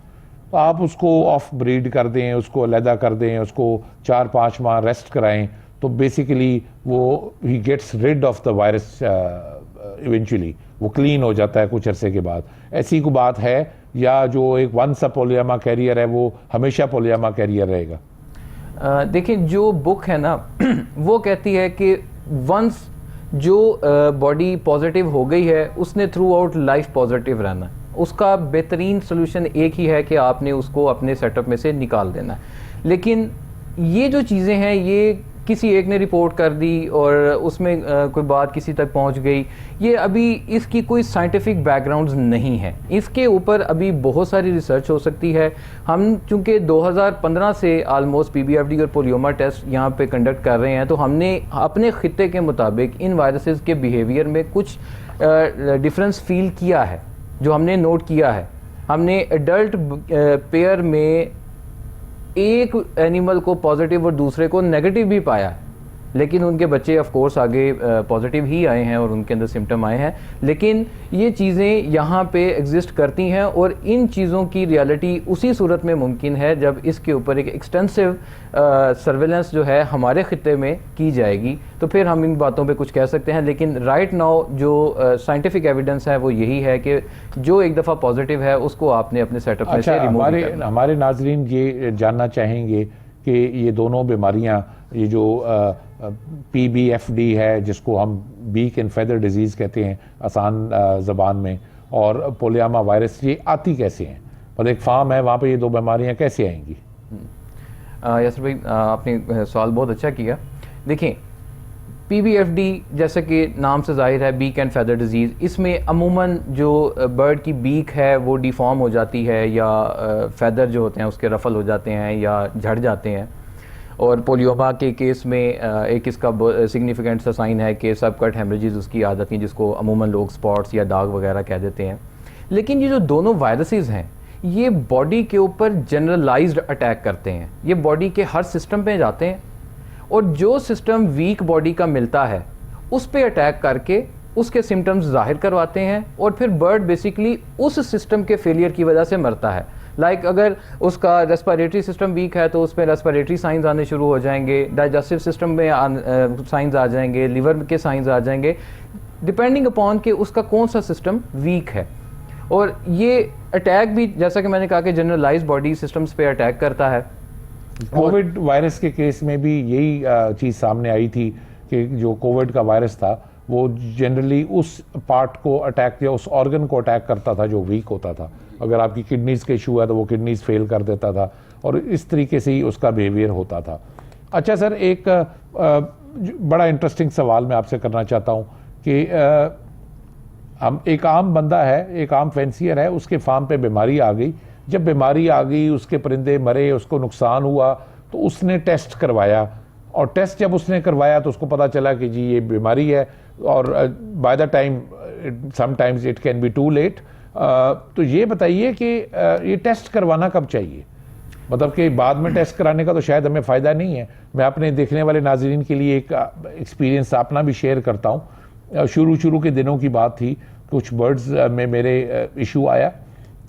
तो आप उसको ऑफ ब्रीड कर दें, उसको अलहदा कर दें, उसको 4-5 माह रेस्ट कराएं, तो बेसिकली वो ही gets rid of the virus eventually, वो क्लीन हो जाता है कुछ अरसे के बाद। ऐसी कोई बात है, या जो एक वंस अ पोलियामा कैरियर है वो हमेशा पोलियामा कैरियर रहेगा? देखिए, जो बुक है ना वो कहती है कि वंस जो बॉडी पॉजिटिव हो गई है उसने थ्रू आउट लाइफ पॉजिटिव रहना है। उसका बेहतरीन सोल्यूशन एक ही है कि आपने उसको अपने सेटअप में से निकाल देना है। लेकिन ये जो चीज़ें हैं ये किसी एक ने रिपोर्ट कर दी और उसमें कोई बात किसी तक पहुंच गई, ये अभी इसकी कोई साइंटिफिक बैकग्राउंड्स नहीं है। इसके ऊपर अभी बहुत सारी रिसर्च हो सकती है। हम चूंकि 2015 से आलमोस्ट पीबीएफडी और पोलियोमा टेस्ट यहाँ पे कंडक्ट कर रहे हैं, तो हमने अपने खित्ते के मुताबिक इन वायरसेस के बिहेवियर में कुछ डिफरेंस फील किया है, जो हमने नोट किया है। हमने एडल्ट पेयर में एक एनिमल को पॉजिटिव और दूसरे को नेगेटिव भी पाया है, लेकिन उनके बच्चे ऑफ कोर्स आगे पॉजिटिव ही आए हैं और उनके अंदर सिम्टम आए हैं। लेकिन ये चीज़ें यहाँ पे एग्जिस्ट करती हैं और इन चीज़ों की रियलिटी उसी सूरत में मुमकिन है जब इसके ऊपर एक एक्सटेंसिव सर्वेलेंस जो है हमारे खित्ते में की जाएगी, तो फिर हम इन बातों पे कुछ कह सकते हैं। लेकिन राइट नाउ जो साइंटिफिक एविडेंस है वो यही है कि जो एक दफ़ा पॉजिटिव है उसको आपने अपने सेटअप में से रिमूव करना। हमारे नाजरीन ये जानना चाहेंगे कि ये दोनों बीमारियां, ये जो PBFD है जिसको हम बीक एंड फेदर डिजीज़ कहते हैं आसान ज़बान में, और पोलियामा वायरस, ये आती कैसे हैं? मतलब एक फार्म है वहाँ पे ये दो बीमारियां कैसे आएंगी? यासर भाई, आपने सवाल बहुत अच्छा किया। देखें, PBFD जैसे कि नाम से जाहिर है बीक एंड फेदर डिजीज़, इसमें अमूमन जो बर्ड की बीक है वो डिफॉर्म हो जाती है या फेदर जो होते हैं उसके रफल हो जाते हैं या झड़ जाते हैं। और पोलियोमा के केस में एक इसका सिग्निफिकेंट सा साइन है कि सब कट हेमरेजेस उसकी आ जाती हैं, जिसको अमूमन लोग स्पॉट्स या दाग वगैरह कह देते हैं। लेकिन ये जो दोनों वायरसेस हैं ये बॉडी के ऊपर जनरलाइज्ड अटैक करते हैं, ये बॉडी के हर सिस्टम पे जाते हैं और जो सिस्टम वीक बॉडी का मिलता है उस पे अटैक करके उसके सिम्टम्स जाहिर करवाते हैं और फिर बर्ड बेसिकली उस सिस्टम के फेलियर की वजह से मरता है। लाइक अगर उसका रेस्पिरेटरी सिस्टम वीक है तो उसमें रेस्पिरेटरी साइंस आने शुरू हो जाएंगे, डाइजेस्टिव सिस्टम में साइंस आ जाएंगे, लिवर के साइंस आ जाएंगे, डिपेंडिंग अपॉन कि उसका कौन सा सिस्टम वीक है। और ये अटैक भी जैसा कि मैंने कहा कि जनरलाइज बॉडी सिस्टम्स पे अटैक करता है। कोविड वायरस के केस में भी यही चीज़ सामने आई थी कि जो कोविड का वायरस था वो जनरली उस पार्ट को अटैक या उस ऑर्गन को अटैक करता था जो वीक होता था। अगर आपकी किडनीज़ का इशू है तो वो किडनीज़ फेल कर देता था और इस तरीके से ही उसका बिहेवियर होता था। अच्छा सर, एक बड़ा इंटरेस्टिंग सवाल मैं आपसे करना चाहता हूँ कि हम एक आम बंदा है, एक आम फैंसियर है, उसके फार्म पे बीमारी आ गई। जब बीमारी आ गई, उसके परिंदे मरे, उसको नुकसान हुआ, तो उसने टेस्ट करवाया और टेस्ट जब उसने करवाया तो उसको पता चला कि जी ये बीमारी है और by the time sometimes it can be too late. तो ये बताइए कि ये टेस्ट करवाना कब चाहिए? मतलब कि बाद में टेस्ट कराने का तो शायद हमें फ़ायदा नहीं है। मैं अपने देखने वाले नाजरीन के लिए एक एक्सपीरियंस अपना भी शेयर करता हूँ। शुरू के दिनों की बात थी, कुछ बर्ड्स में मेरे इशू आया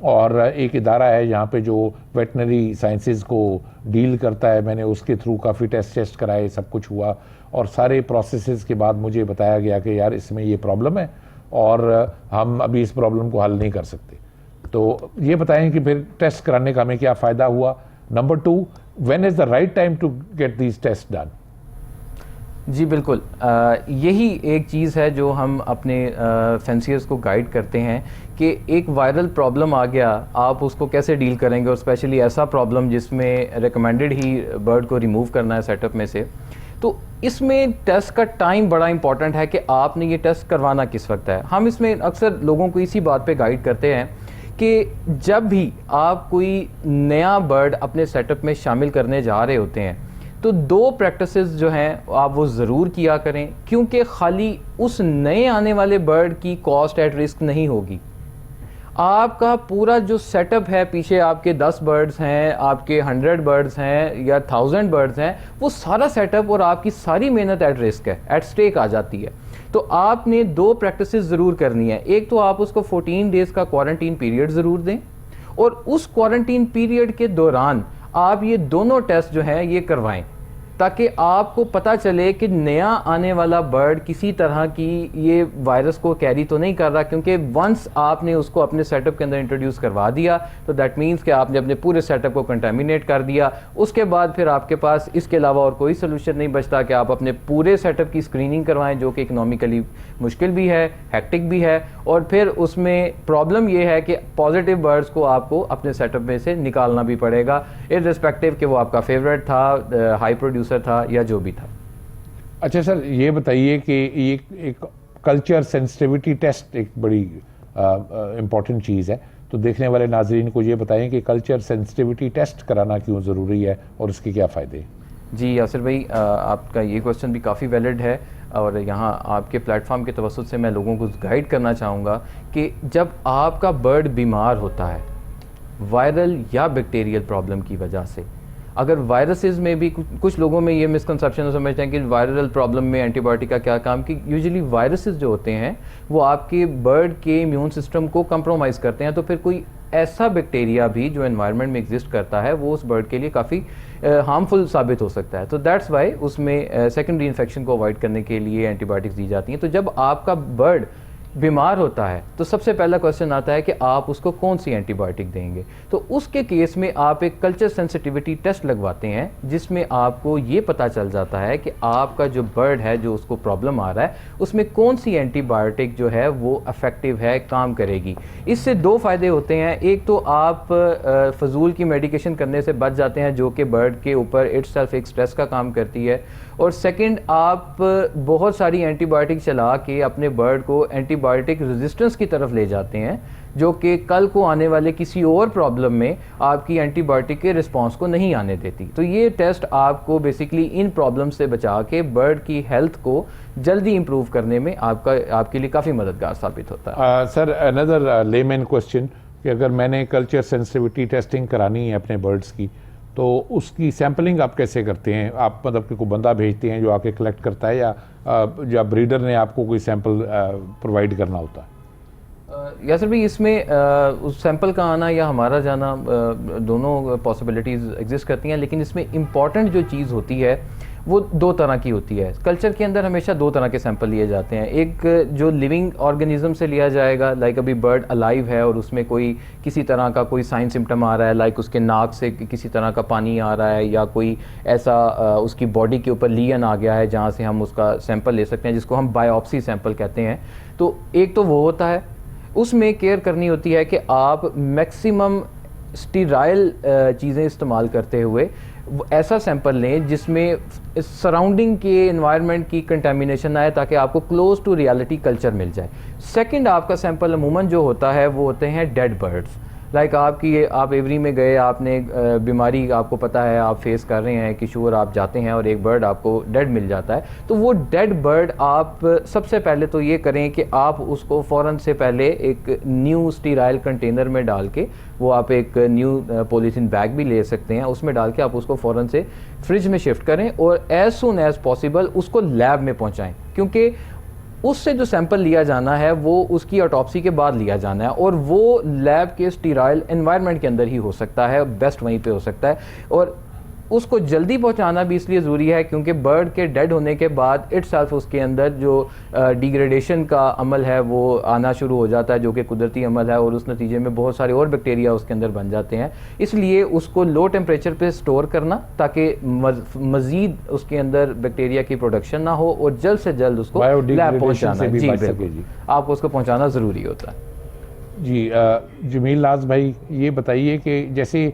और एक इदारा है यहाँ पे जो वेटनरी साइंसेस को डील करता है, मैंने उसके थ्रू काफ़ी टेस्ट कराए, सब कुछ हुआ और सारे प्रोसेसेस के बाद मुझे बताया गया कि यार इसमें ये प्रॉब्लम है और हम अभी इस प्रॉब्लम को हल नहीं कर सकते। तो ये बताएं कि फिर टेस्ट कराने का हमें क्या फ़ायदा हुआ। Number 2, when is the right time to get these test done? जी बिल्कुल, यही एक चीज़ है जो हम अपने फैंसियर्स को गाइड करते हैं कि एक वायरल प्रॉब्लम आ गया, आप उसको कैसे डील करेंगे, और स्पेशली ऐसा प्रॉब्लम जिसमें रिकमेंडेड ही बर्ड को रिमूव करना है सेटअप में से। तो इसमें टेस्ट का टाइम बड़ा इंपॉर्टेंट है कि आपने ये टेस्ट करवाना किस वक्त है। हम इसमें अक्सर लोगों को इसी बात पे गाइड करते हैं कि जब भी आप कोई नया बर्ड अपने सेटअप में शामिल करने जा रहे होते हैं तो 2 प्रैक्टिसेस जो हैं आप वो ज़रूर किया करें, क्योंकि खाली उस नए आने वाले बर्ड की कॉस्ट एट रिस्क नहीं होगी। आपका पूरा जो सेटअप है, पीछे आपके 10 बर्ड्स हैं, आपके 100 बर्ड्स हैं या 1000 बर्ड्स हैं, वो सारा सेटअप और आपकी सारी मेहनत एट रिस्क है, एट स्टेक आ जाती है। तो आपने 2 प्रैक्टिसेस ज़रूर करनी है। एक तो आप उसको 14 डेज़ का क्वारंटीन पीरियड ज़रूर दें, और उस क्वारंटीन पीरियड के दौरान आप ये दोनों टेस्ट जो हैं ये करवाएं, ताकि आपको पता चले कि नया आने वाला बर्ड किसी तरह की ये वायरस को कैरी तो नहीं कर रहा, क्योंकि वंस आपने उसको अपने सेटअप के अंदर इंट्रोड्यूस करवा दिया तो दैट मीन्स कि आपने अपने पूरे सेटअप को कंटामिनेट कर दिया। उसके बाद फिर आपके पास इसके अलावा और कोई सोल्यूशन नहीं बचता कि आप अपने पूरे सेटअप की स्क्रीनिंग करवाएं, जो कि इकोनॉमिकली मुश्किल भी है, हेक्टिक भी है, और फिर उसमें प्रॉब्लम ये है कि पॉजिटिव बर्ड्स को आपको अपने सेटअप में से निकालना भी पड़ेगा, इर्रिस्पेक्टिव कि वो आपका फेवरेट था, हाई प्रोड्यूसर था या जो भी था। अच्छा सर, ये बताइए कि ये एक कल्चर सेंसिटिविटी टेस्ट एक बड़ी इम्पॉर्टेंट चीज़ है, तो देखने वाले नाजरीन को ये बताएं कि कल्चर सेंसिटिविटी टेस्ट कराना क्यों ज़रूरी है और उसके क्या फ़ायदे हैं। जी यासिर भाई, आपका ये क्वेश्चन भी काफ़ी वैलिड है, और यहाँ आपके प्लेटफॉर्म के तवस्सुत से मैं लोगों को गाइड करना चाहूँगा कि जब आपका बर्ड बीमार होता है वायरल या बैक्टीरियल प्रॉब्लम की वजह से, अगर वायरसेस में भी कुछ लोगों में ये मिसकंसेप्शन समझते हैं कि वायरल प्रॉब्लम में एंटीबायोटिक का क्या काम, कि यूजुअली वायरसेस जो होते हैं वो आपके बर्ड के इम्यून सिस्टम को कंप्रोमाइज़ करते हैं, तो फिर कोई ऐसा बैक्टीरिया भी जो एनवायरनमेंट में एग्जिस्ट करता है वो उस बर्ड के लिए काफ़ी हार्मफुल साबित हो सकता है। तो दैट्स वाई उसमें सेकेंडरी इन्फेक्शन को अवॉइड करने के लिए एंटीबायोटिक्स दी जाती हैं। तो जब आपका बर्ड बीमार होता है तो सबसे पहला क्वेश्चन आता है कि आप उसको कौन सी एंटीबायोटिक देंगे। तो उसके केस में आप एक कल्चर सेंसिटिविटी टेस्ट लगवाते हैं, जिसमें आपको ये पता चल जाता है कि आपका जो बर्ड है जो उसको प्रॉब्लम आ रहा है उसमें कौन सी एंटीबायोटिक जो है वो इफेक्टिव है, काम करेगी। इससे 2 फ़ायदे होते हैं। एक तो आप फजूल की मेडिकेशन करने से बच जाते हैं, जो कि बर्ड के ऊपर इटसेल्फ एक स्ट्रेस का काम करती है, और सेकंड आप बहुत सारी एंटीबायोटिक चला के अपने बर्ड को एंटीबायोटिक रेजिस्टेंस की तरफ ले जाते हैं, जो कि कल को आने वाले किसी और प्रॉब्लम में आपकी एंटीबायोटिक के रिस्पांस को नहीं आने देती। तो ये टेस्ट आपको बेसिकली इन प्रॉब्लम से बचा के बर्ड की हेल्थ को जल्दी इंप्रूव करने में आपके लिए काफ़ी मददगार साबित होता है। सर, अनदर लेमैन क्वेश्चन कि अगर मैंने कल्चर सेंसिटिविटी टेस्टिंग करानी है अपने बर्ड्स की, तो उसकी सैम्पलिंग आप कैसे करते हैं? आप मतलब कि कोई बंदा भेजते हैं जो आके कलेक्ट करता है, या ब्रीडर ने आपको कोई सैंपल प्रोवाइड करना होता है? यासिर भाई, इसमें उस सैंपल का आना या हमारा जाना दोनों पॉसिबिलिटीज़ एग्जिस्ट करती हैं, लेकिन इसमें इम्पॉर्टेंट जो चीज़ होती है वो 2 तरह की होती है। कल्चर के अंदर हमेशा 2 तरह के सैंपल लिए जाते हैं। एक जो लिविंग ऑर्गेनिज्म से लिया जाएगा, लाइक अभी बर्ड अलाइव है और उसमें कोई किसी तरह का कोई साइन सिम्टम आ रहा है, लाइक उसके नाक से किसी तरह का पानी आ रहा है, या कोई ऐसा उसकी बॉडी के ऊपर लीजन आ गया है जहाँ से हम उसका सैंपल ले सकते हैं, जिसको हम बायोप्सी सैंपल कहते हैं। तो एक तो वो होता है, उसमें केयर करनी होती है कि आप मैक्सिमम स्टीराइल चीज़ें इस्तेमाल करते हुए ऐसा सैंपल लें जिसमें सराउंडिंग के एनवायरनमेंट की कंटेमिनेशन आए, ताकि आपको क्लोज टू रियलिटी कल्चर मिल जाए। सेकंड, आपका सैंपल अमूमन जो होता है वो होते हैं डेड बर्ड्स। लाइक आप एवरी में गए, आपने बीमारी आपको पता है आप फेस कर रहे हैं, कि श्योर आप जाते हैं और एक बर्ड आपको डेड मिल जाता है, तो वो डेड बर्ड आप सबसे पहले तो ये करें कि आप उसको फ़ौरन से पहले एक न्यू स्टीराइल कंटेनर में डाल के, वो आप एक न्यू पॉलीथीन बैग भी ले सकते हैं, उसमें डाल के आप उसको फ़ौरन से फ्रिज में शिफ्ट करें और एज़ सून एज़ पॉसिबल उसको लैब में पहुँचाएँ, क्योंकि उससे जो सैंपल लिया जाना है वो उसकी ऑटोप्सी के बाद लिया जाना है, और वो लैब के स्टीराइल एनवायरनमेंट के अंदर ही हो सकता है, बेस्ट वहीं पे हो सकता है। और उसको जल्दी पहुंचाना भी इसलिए ज़रूरी है क्योंकि बर्ड के डेड होने के बाद इटसेल्फ उसके अंदर जो डिग्रेडेशन का अमल है वो आना शुरू हो जाता है, जो कि कुदरती अमल है, और उस नतीजे में बहुत सारे और बैक्टीरिया उसके अंदर बन जाते हैं। इसलिए उसको लो टेम्परेचर पे स्टोर करना, ताकि मज़ीद उसके अंदर बैक्टीरिया की प्रोडक्शन ना हो, और जल्द से जल्द उसको लैब पहुँचाना। जी बिल्कुल, आपको उसको पहुँचाना ज़रूरी होता है। जी, जमील नाज भाई, ये बताइए कि जैसे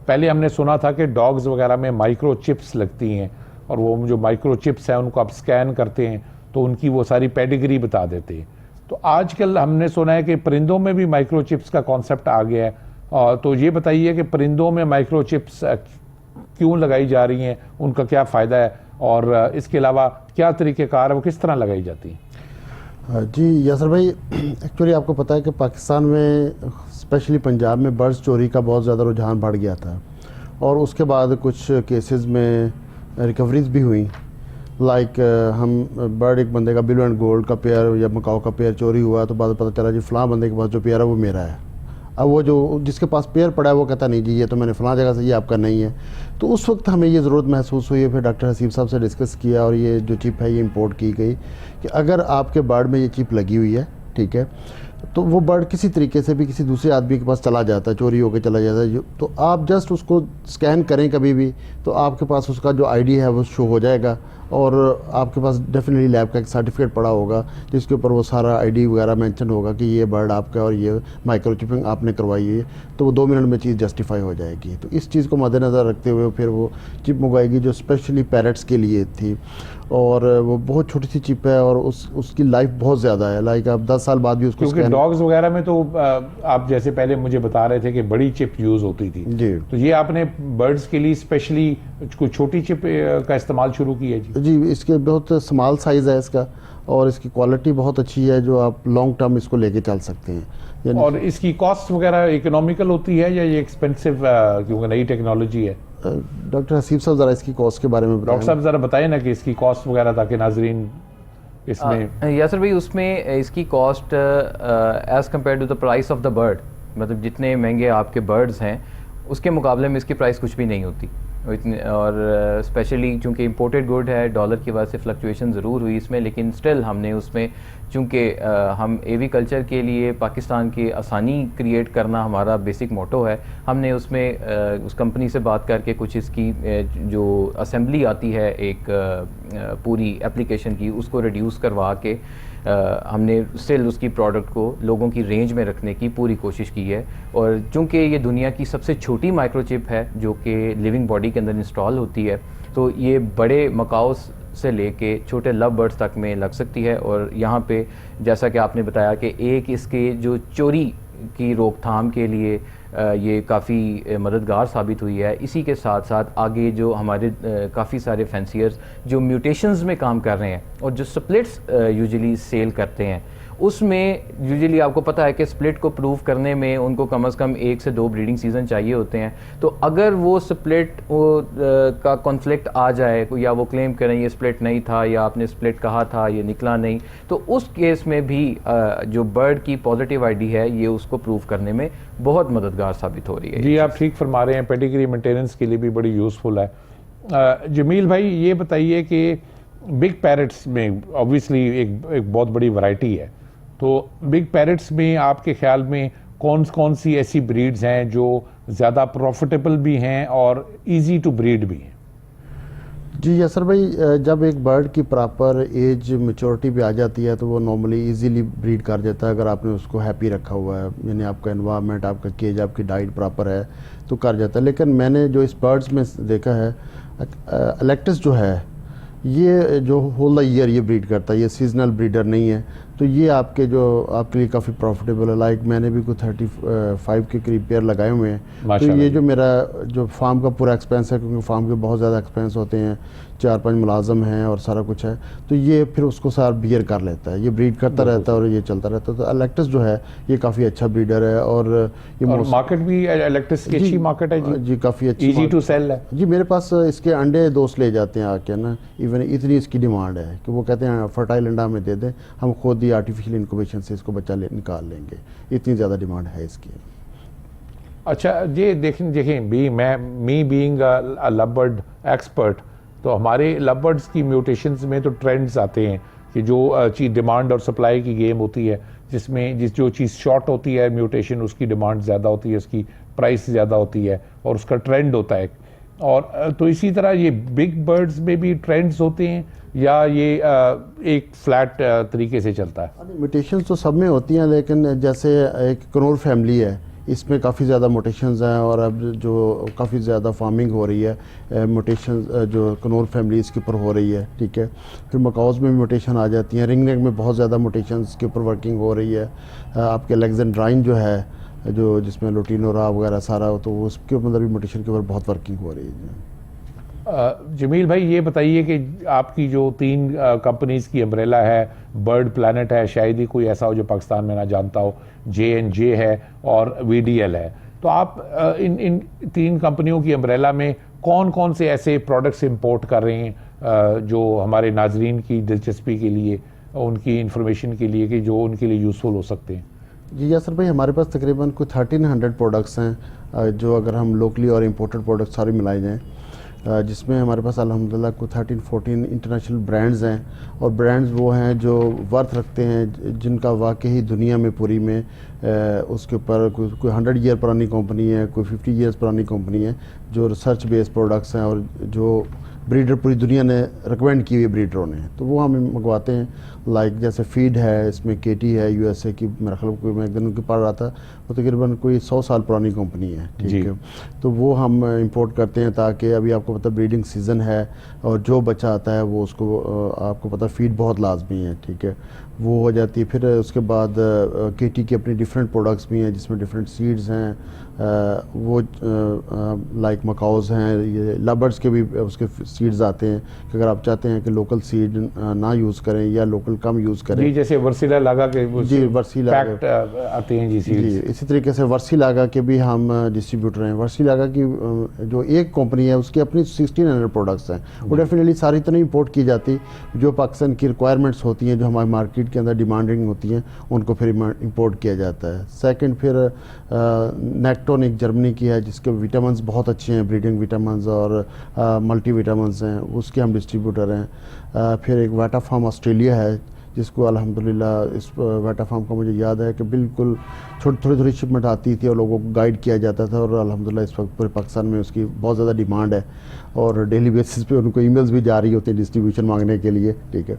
पहले हमने सुना था कि डॉग्स वगैरह में माइक्रो चिप्स लगती हैं, और वो जो माइक्रो चिप्स हैं उनको आप स्कैन करते हैं तो उनकी वो सारी पेडिग्री बता देते हैं। तो आजकल हमने सुना है कि परिंदों में भी माइक्रो चिप्स का कॉन्सेप्ट आ गया है। तो ये बताइए कि परिंदों में माइक्रो चिप्स क्यों लगाई जा रही हैं, उनका क्या फ़ायदा है, और इसके अलावा क्या तरीक़ेकार है, वो किस तरह लगाई जाती हैं? जी यासर भाई, एक्चुअली आपको पता है कि पाकिस्तान में स्पेशली पंजाब में बर्ड्स चोरी का बहुत ज़्यादा रुझान बढ़ गया था, और उसके बाद कुछ केसेस में रिकवरीज भी हुई। लाइक हम बर्ड, एक बंदे का ब्लू एंड गोल्ड का पेयर या मकाओ का पेयर चोरी हुआ, तो बाद पता चला जी फ़लाँ बंदे के पास जो पेयर है वो मेरा है। अब वो जो जिसके पास पेयर पड़ा है वो कहता नहीं जी ये तो मैंने फ़लाँ जगह से, ये आपका नहीं है। तो उस वक्त हमें ये ज़रूरत महसूस हुई है, फिर डॉक्टर हसीब साहब से डिस्कस किया, और ये जो चिप है ये इंपोर्ट की गई कि अगर आपके बर्ड में ये चिप लगी हुई है, ठीक है, तो वो बर्ड किसी तरीके से भी किसी दूसरे आदमी के पास चला जाता है, चोरी होकर चला जाता है, तो आप जस्ट उसको स्कैन करें कभी भी, तो आपके पास उसका जो आईडी है वो शो हो जाएगा, और आपके पास डेफिनेटली लैब का एक सर्टिफिकेट पड़ा होगा जिसके ऊपर वो सारा आईडी वगैरह मेंशन होगा कि ये बर्ड आपका और ये माइक्रोचिपिंग आपने करवाई है, तो वो 2 मिनट में चीज़ जस्टिफाई हो जाएगी। तो इस चीज़ को मद्देनज़र रखते हुए फिर वो चिप मंगवाएगी जो स्पेशली पैरट्स के लिए थी, और वो बहुत छोटी सी चिप है, और उसकी लाइफ बहुत ज़्यादा है। लाइक आप 10 साल बाद भी उसको क्योंकि डॉग्स वगैरह में तो आप जैसे पहले मुझे बता रहे थे कि बड़ी चिप यूज़ होती थी जी, तो ये आपने बर्ड्स के लिए स्पेशली कुछ छोटी चिप का इस्तेमाल शुरू किया जी? इसके बहुत स्मॉल साइज़ है इसका, और इसकी क्वालिटी बहुत अच्छी है, जो आप लॉन्ग टर्म इसको लेके चल सकते हैं। और इसकी कॉस्ट वगैरह इकोनॉमिकल होती है या ये एक्सपेंसिव, क्योंकि नई टेक्नोलॉजी है? डॉक्टर हसीब साहब ज़रा इसकी कॉस्ट के बारे में बताएं। डॉक्टर साहब ज़रा बताइए ना कि इसकी कॉस्ट वगैरह, ताकि नाजरीन इसमें। यासर भाई, उसमें इसकी cost as compare to the price of the bird, मतलब जितने महंगे आपके बर्ड्स हैं उसके मुकाबले में इसकी प्राइस कुछ भी नहीं होती। और स्पेशली चूँकि इंपोर्टेड गुड है, डॉलर की वजह से फ्लक्चुएशन ज़रूर हुई इसमें, लेकिन स्टिल हमने उसमें, चूँकि हम एवी कल्चर के लिए पाकिस्तान की आसानी क्रिएट करना हमारा बेसिक मोटो है, हमने उसमें उस कंपनी से बात करके कुछ इसकी जो असेंबली आती है एक पूरी एप्लीकेशन की, उसको रिड्यूस करवा के हमने स्टिल उसकी प्रोडक्ट को लोगों की रेंज में रखने की पूरी कोशिश की है। और चूँकि ये दुनिया की सबसे छोटी माइक्रोचिप है जो कि लिविंग बॉडी के अंदर इंस्टॉल होती है, तो ये बड़े मकाओस से लेके छोटे लव बर्ड्स तक में लग सकती है। और यहाँ पे जैसा कि आपने बताया कि एक इसके जो चोरी की रोकथाम के लिए ये काफ़ी मददगार साबित हुई है। इसी के साथ साथ आगे जो हमारे काफ़ी सारे फैंसियर्स जो म्यूटेशंस में काम कर रहे हैं और जो स्प्लिट्स यूजुअली सेल करते हैं, उसमें यूजुअली आपको पता है कि स्प्लिट को प्रूव करने में उनको कम से कम 1 से 2 ब्रीडिंग सीज़न चाहिए होते हैं। तो अगर वो स्प्लिट का कॉन्फ्लिक्ट आ जाए या वो क्लेम करें ये स्प्लिट नहीं था या आपने स्प्लिट कहा था ये निकला नहीं, तो उस केस में भी जो बर्ड की पॉजिटिव आईडी है ये उसको प्रूव करने में बहुत मददगार साबित हो रही है। जी, आप ठीक फरमा रहे हैं, पेडिग्री मेंटेनेंस के लिए भी बड़ी यूज़फुल है। जमील भाई, ये बताइए कि बिग पैरट्स में ऑब्वियसली एक बहुत बड़ी वैरायटी है, तो बिग पैरट्स में आपके ख्याल में कौन कौन सी ऐसी ब्रीड्स हैं जो ज़्यादा प्रॉफिटेबल भी हैं और इजी टू ब्रीड भी हैं? जी यासर भाई, जब एक बर्ड की प्रॉपर एज मेच्योरिटी पे आ जाती है तो वो नॉर्मली इजीली ब्रीड कर देता है, अगर आपने उसको हैप्पी रखा हुआ है, यानी आपका एनवायरनमेंट, आपका केज, आपकी डाइट प्रॉपर है तो कर जाता है। लेकिन मैंने जो इस बर्ड्स में देखा है, एलेक्टस जो है ये जो होल द ईयर ये ब्रीड करता है, ये सीजनल ब्रीडर नहीं है, तो ये आपके लिए काफ़ी प्रॉफिटेबल है। लाइक मैंने भी कुछ 35 के करीब पेयर लगाए हुए हैं। तो ये जो मेरा जो फार्म का पूरा एक्सपेंस है, क्योंकि फार्म के बहुत ज़्यादा एक्सपेंस होते हैं, 4-5 मुलाजम हैं और सारा कुछ है, तो ये फिर उसको सारा बियर कर लेता है, ये ब्रीड करता रहता है और ये चलता रहता है। तो एलेक्टस जो है ये काफ़ी अच्छा ब्रीडर है, और ये मार्केट भी एलेक्टस की अच्छी मार्केट है जी, काफ़ी अच्छी, इजी टू सेल है जी। मेरे पास इसके अंडे दोस्त ले जाते हैं आके ना, इवन इतनी इसकी डिमांड है कि वो कहते हैं फर्टाइल अंडा हमें दे दें, हम खुद ही आर्टिफिशियल इंक्यूबेशन से इसको बच्चा निकाल लेंगे, इतनी ज़्यादा डिमांड है इसकी। अच्छा, ये देखें me being a lovebird expert, तो हमारे लवबर्ड्स की म्यूटेशंस में तो ट्रेंड्स आते हैं कि जो चीज़ डिमांड और सप्लाई की गेम होती है, जिसमें जो चीज़ शॉर्ट होती है म्यूटेशन, उसकी डिमांड ज़्यादा होती है, उसकी प्राइस ज़्यादा होती है और उसका ट्रेंड होता है। और तो इसी तरह ये बिग बर्ड्स में भी ट्रेंड्स होते हैं या ये एक फ्लैट तरीके से चलता है? म्यूटेशंस तो सब में होती हैं, लेकिन जैसे एक कनोर फैमिली है, इसमें काफ़ी ज़्यादा म्यूटेशंस हैं, और अब जो काफ़ी ज़्यादा फार्मिंग हो रही है, म्यूटेशंस जो कनोर फैमिली इसके ऊपर हो रही है, ठीक है। फिर मकाउस में म्यूटेशन आ जाती हैं, रिंग नेक में बहुत ज़्यादा म्यूटेशंस के ऊपर वर्किंग हो रही है। आपके अलेक्जेंड्राइन जो है जो जिसमें लोटिनोरा वगैरह सारा, तो उसके अंदर भी म्यूटेशन के ऊपर बहुत वर्किंग हो रही है। जमील भाई ये बताइए कि आपकी जो 3 कंपनीज की अम्ब्रेला है, बर्ड प्लैनेट है, शायद ही कोई ऐसा हो जो पाकिस्तान में ना जानता हो, J&J है और VDL है, तो आप इन 3 कंपनियों की अम्ब्रेला में कौन कौन से ऐसे प्रोडक्ट्स इंपोर्ट कर रहे हैं जो हमारे नाजरीन की दिलचस्पी के लिए, उनकी इंफॉर्मेशन के लिए, कि जो उनके लिए यूज़फुल हो सकते हैं? जी यासर भाई, हमारे पास तकरीबन कुछ 1300 प्रोडक्ट्स हैं, जो अगर हम लोकली और इम्पोर्टेड प्रोडक्ट सारे मिलाए जाएँ, जिसमें हमारे पास अल्हम्दुलिल्लाह कुछ 13-14 इंटरनेशनल ब्रांड्स हैं। और ब्रांड्स वो हैं जो वर्थ रखते हैं, जिनका वाकई दुनिया में पूरी में उसके ऊपर कोई 100 ईयर पुरानी कंपनी है, कोई 50 ईयर्स पुरानी कंपनी है, जो रिसर्च बेस्ड प्रोडक्ट्स हैं और जो ब्रीडर पूरी दुनिया ने रिकमेंड की हुई ब्रीडरों ने, तो वो हम मंगवाते हैं। लाइक जैसे फीड है, इसमें केटी है USA की, मेरा ख्याल कोई मैं एक दिन उनकी पढ़ रहा था, वो तकरीबन कोई 100 साल पुरानी कंपनी है, ठीक है। तो वो हम इंपोर्ट करते हैं ताकि अभी आपको पता ब्रीडिंग सीज़न है और जो बच्चा आता है वो उसको आपको पता फीड बहुत लाजमी है, ठीक है, वो हो जाती है। फिर उसके बाद केटी की अपनी डिफरेंट प्रोडक्ट्स भी हैं जिसमें डिफरेंट सीड्स हैं, वो लाइक मकाउज़ हैं, ये लबर्ड्स के भी उसके सीड्स आते हैं कि अगर आप चाहते हैं कि लोकल सीड ना यूज़ करें या लोकल कम यूज़ करें, जी, जैसे वर्सीला लागा के जी वर्सीला आते हैं जी, इसी तरीके से वर्सीलागा के भी हम डिस्ट्रीब्यूटर हैं। वर्सीलागा की जो एक कंपनी है उसकी अपनी 1600 प्रोडक्ट्स हैं, वो डेफिनेटली सारी तो नहीं इंपोर्ट की जाती, जो पाकिस्तान की रिक्वायरमेंट्स होती हैं, जो हमारी मार्केट के अंदर डिमांडिंग होती हैं, उनको फिर इंपोर्ट किया जाता है। सेकंड फिर नेक्टोन एक जर्मनी की है जिसके विटामिन्स बहुत अच्छे हैं, ब्रीडिंग विटामिन्स और मल्टी विटामिन्स हैं, उसके हम डिस्ट्रीब्यूटर हैं। फिर एक वाटाफार्म ऑस्ट्रेलिया है जिसको अल्हम्दुलिल्लाह इस वाटाफार्म का मुझे याद है कि बिल्कुल थोड़ी शिपमेंट आती थी और लोगों को गाइड किया जाता था, और अल्हम्दुलिल्लाह इस वक्त पूरे पाकिस्तान में उसकी बहुत ज़्यादा डिमांड है और डेली बेसिस पे उनको ईमेल्स भी जा रही होती हैं डिस्ट्रीब्यूशन मांगने के लिए, ठीक है।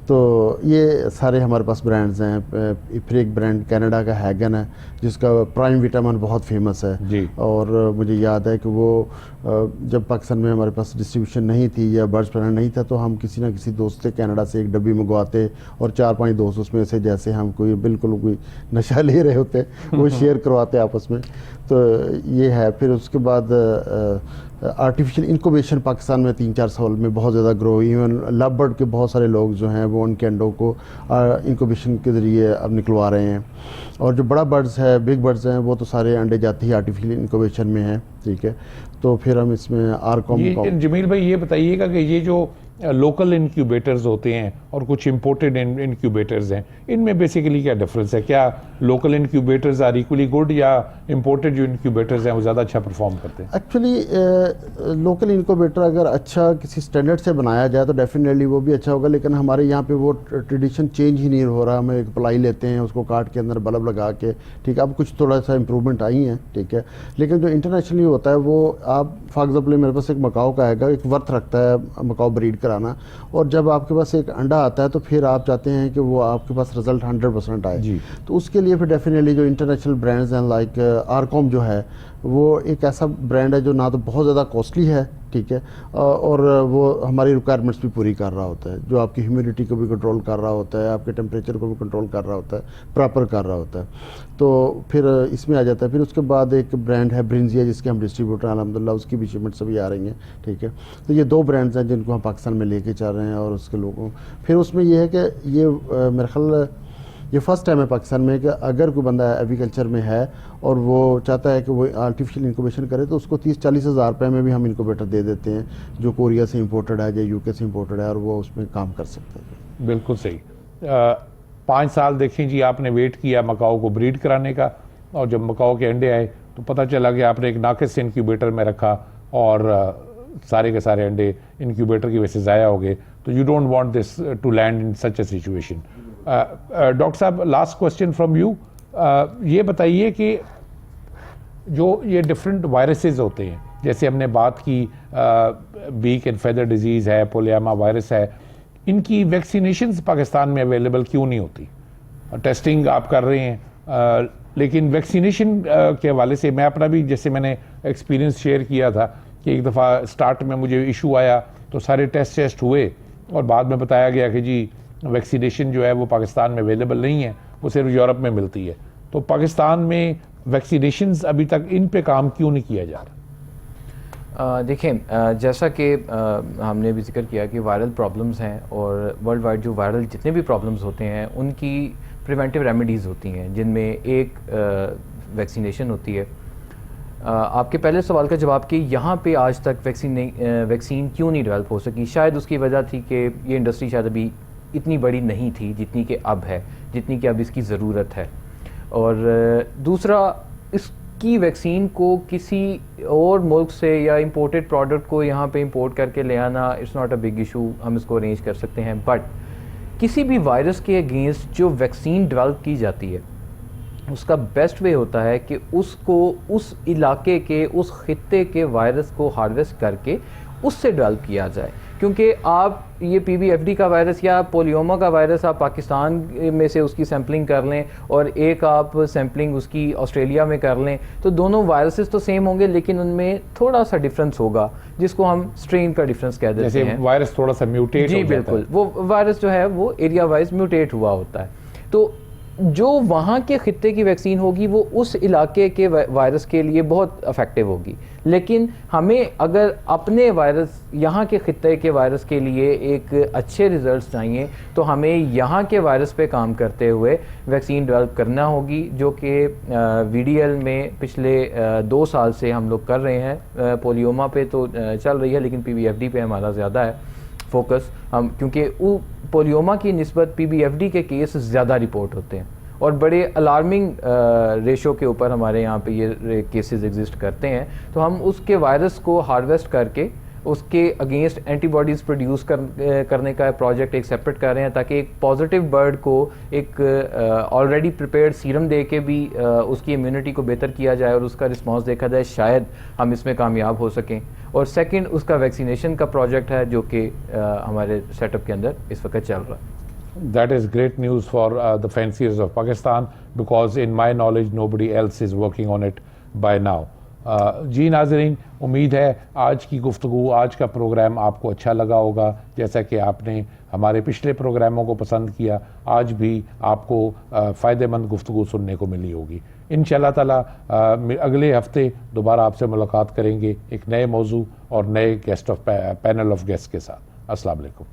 तो ये सारे हमारे पास ब्रांड्स हैं। फिर एक ब्रांड कनाडा का हैगन है जिसका प्राइम विटामिन बहुत फेमस है जी। और मुझे याद है कि वो जब पाकिस्तान में हमारे पास डिस्ट्रीब्यूशन नहीं थी या बर्ड्स प्लान नहीं था, तो हम किसी ना किसी दोस्त से कनाडा से एक डब्बी मंगवाते और 4-5 दोस्त उसमें से, जैसे हम बिल्कुल कोई नशा ले रहे होते वो शेयर करवाते आपस में। तो ये है। फिर उसके बाद आर्टिफिशियल इंक्यूबेशन पाकिस्तान में 3-4 साल में बहुत ज़्यादा ग्रो हुई। इवन लव बर्ड के बहुत सारे लोग जो हैं वो उनके अंडों को इंक्यूबेशन के ज़रिए अब निकलवा रहे हैं। और जो बड़ा बर्ड्स है, बिग बर्ड्स हैं, वो तो सारे अंडे जाते ही आर्टिफिशियल इंक्यूबेशन में हैं, ठीक है। तो फिर हम इसमें आरकॉम। जमील भाई ये बताइएगा कि ये जो लोकल इंक्यूबेटर्स होते हैं और कुछ इंपोर्टेड इंक्यूबेटर्स हैं, इनमें बेसिकली क्या डिफरेंस है? क्या local incubators are equally good या इंपोर्टेड जो इंक्यूबेटर्स हैं वो ज़्यादा अच्छा परफॉर्म करते हैं? एक्चुअली लोकल इंक्यूबेटर अगर अच्छा किसी स्टैंडर्ड से बनाया जाए तो डेफिनेटली वो भी अच्छा होगा, लेकिन हमारे यहाँ पे वो ट्रेडिशन चेंज ही नहीं हो रहा। हम एक प्लाई लेते हैं, उसको काट के अंदर बल्ब लगा के, ठीक है। अब कुछ थोड़ा सा इंप्रूवमेंट आई है, ठीक है, लेकिन जो इंटरनेशनली होता है वो आप फॉर एग्जाम्पल मेरे पास एक मकाओ का है, एक वर्थ रखता है मकाओ ब्रीड कराना, और जब आपके पास एक अंडा आता है तो फिर आप चाहते हैं कि वो आपके पास रिजल्ट 100% आए, तो उसके लिए फिर डेफिनेटली जो इंटरनेशनल ब्रांड्स हैं लाइक आरकॉम जो है वो एक ऐसा ब्रांड है जो ना तो बहुत ज़्यादा कॉस्टली है, ठीक है, और वो हमारी रिक्वायरमेंट्स भी पूरी कर रहा होता है, जो आपकी ह्यूमिडिटी को भी कंट्रोल कर रहा होता है, आपके टेम्परेचर को भी कंट्रोल कर रहा होता है, प्रॉपर कर रहा होता है। तो फिर इसमें आ जाता है। फिर उसके बाद एक ब्रांड है ब्रिंजिया जिसके हम डिस्ट्रीब्यूटर अल्हम्दुलिल्लाह, उसकी भी शिपमेंट्स अभी आ रही हैं, ठीक है। तो ये 2 ब्रांड्स हैं जिनको हम पाकिस्तान में लेके चल रहे हैं। और उसके लोगों फिर उसमें यह है कि ये मेरा ख्याल ये फर्स्ट टाइम है पाकिस्तान में कि अगर कोई बंदा एग्रीकल्चर में है और वो चाहता है कि वो आर्टिफिशियल इंक्यूबेशन करे, तो उसको 30-40 हज़ार रुपये में भी हम इनक्यूबेटर दे देते हैं, जो कोरिया से इंपोर्टेड है या UK से इंपोर्टेड है, और वो उसमें काम कर सकते हैं। बिल्कुल सही। 5 साल देखें जी, आपने वेट किया मकाओ को ब्रीड कराने का, और जब मकाओ के अंडे आए तो पता चला कि आपने एक नाकिस इंक्यूबेटर में रखा और सारे के सारे अंडे इंक्यूबेटर की वजह से ज़ाया हो गए। तो you don't want this to land in such a situation. Doctor साहब, लास्ट क्वेश्चन फ्रॉम यू। ये बताइए कि जो ये डिफरेंट वायरसेस होते हैं, जैसे हमने बात की बीक एंड फेदर डिजीज़ है, पोलियामा वायरस है, इनकी वैक्सीनेशंस पाकिस्तान में अवेलेबल क्यों नहीं होती? टेस्टिंग आप कर रहे हैं, लेकिन वैक्सीनेशन के हवाले से मैं अपना भी, जैसे मैंने एक्सपीरियंस शेयर किया था कि एक दफ़ा स्टार्ट में मुझे इशू आया तो सारे टेस्ट हुए और बाद में बताया गया कि जी वैक्सीनेशन जो है वो पाकिस्तान में अवेलेबल नहीं है, वो सिर्फ यूरोप में मिलती है। तो पाकिस्तान में वैक्सीनेशंस अभी तक इन पे काम क्यों नहीं किया जा रहा? देखें, जैसा कि हमने भी जिक्र किया कि वायरल प्रॉब्लम्स हैं और वर्ल्ड वाइड जो वायरल जितने भी प्रॉब्लम्स होते हैं उनकी प्रिवेंटिव रेमेडीज़ होती हैं, जिनमें एक वैक्सीनेशन होती है। आपके पहले सवाल का जवाब कि यहाँ पे आज तक वैक्सीन क्यों नहीं डेवलप हो सकी, शायद उसकी वजह थी कि ये इंडस्ट्री शायद अभी इतनी बड़ी नहीं थी जितनी कि अब है, जितनी कि अब इसकी ज़रूरत है। और दूसरा, इसकी वैक्सीन को किसी और मुल्क से या इंपोर्टेड प्रोडक्ट को यहाँ पे इंपोर्ट करके ले आना, it's not a big issue, हम इसको अरेंज कर सकते हैं। बट किसी भी वायरस के अगेंस्ट जो वैक्सीन डेवलप की जाती है उसका बेस्ट वे होता है कि उसको उस इलाके के, उस खित्ते के वायरस को हार्वेस्ट करके उससे डेवलप किया जाए। क्योंकि आप ये PBFD का वायरस या पोलियोमा का वायरस आप पाकिस्तान में से उसकी सैम्पलिंग कर लें और एक आप सैम्पलिंग उसकी ऑस्ट्रेलिया में कर लें, तो दोनों वायरसेस तो सेम होंगे लेकिन उनमें थोड़ा सा डिफरेंस होगा, जिसको हम स्ट्रेन का डिफरेंस कह देते हैं। वायरस थोड़ा सा म्यूटेट जी बिल्कुल, वो वायरस जो है वो एरिया वाइज म्यूटेट हुआ होता है। तो जो वहाँ के खित्ते की वैक्सीन होगी वो उस इलाके के वायरस के लिए बहुत इफेक्टिव होगी। लेकिन हमें अगर अपने वायरस, यहाँ के खित्ते के वायरस के लिए एक अच्छे रिजल्ट्स चाहिए तो हमें यहाँ के वायरस पे काम करते हुए वैक्सीन डेवलप करना होगी, जो कि VDL में पिछले 2 साल से हम लोग कर रहे हैं। पोलियोमा पे तो चल रही है लेकिन PBFD पे हमारा ज़्यादा है फोकस, हम क्योंकि वो पोलियोमा की निस्बत PBFD के केस ज़्यादा रिपोर्ट होते हैं और बड़े अलार्मिंग रेशो के ऊपर हमारे यहाँ पे ये केसेस एग्जिस्ट करते हैं। तो हम उसके वायरस को हार्वेस्ट करके उसके अगेंस्ट एंटीबॉडीज़ प्रोड्यूस करने का प्रोजेक्ट एक सेपरेट कर रहे हैं, ताकि एक पॉजिटिव बर्ड को एक ऑलरेडी प्रिपेयर्ड सीरम दे के भी उसकी इम्यूनिटी को बेहतर किया जाए और उसका रिस्पॉन्स देखा जाए, शायद हम इसमें कामयाब हो सकें। और सेकंड, उसका वैक्सीनेशन का प्रोजेक्ट है जो कि हमारे सेटअप के अंदर इस वक्त चल रहा है। That is great news for the fanciers of Pakistan, because in my knowledge nobody else is working on it by now. जी नाज़रीन, उम्मीद है आज की गुफ्तगू, आज का प्रोग्राम आपको अच्छा लगा होगा। जैसा कि आपने हमारे पिछले प्रोग्रामों को पसंद किया, आज भी आपको फ़ायदेमंद गुफ्तगू सुनने को मिली होगी। इंशाअल्लाह ताला अगले हफ्ते दोबारा आपसे मुलाकात करेंगे एक नए मौजू और नए guest of panel of guest के साथ। अस्सलाम वालेकुम।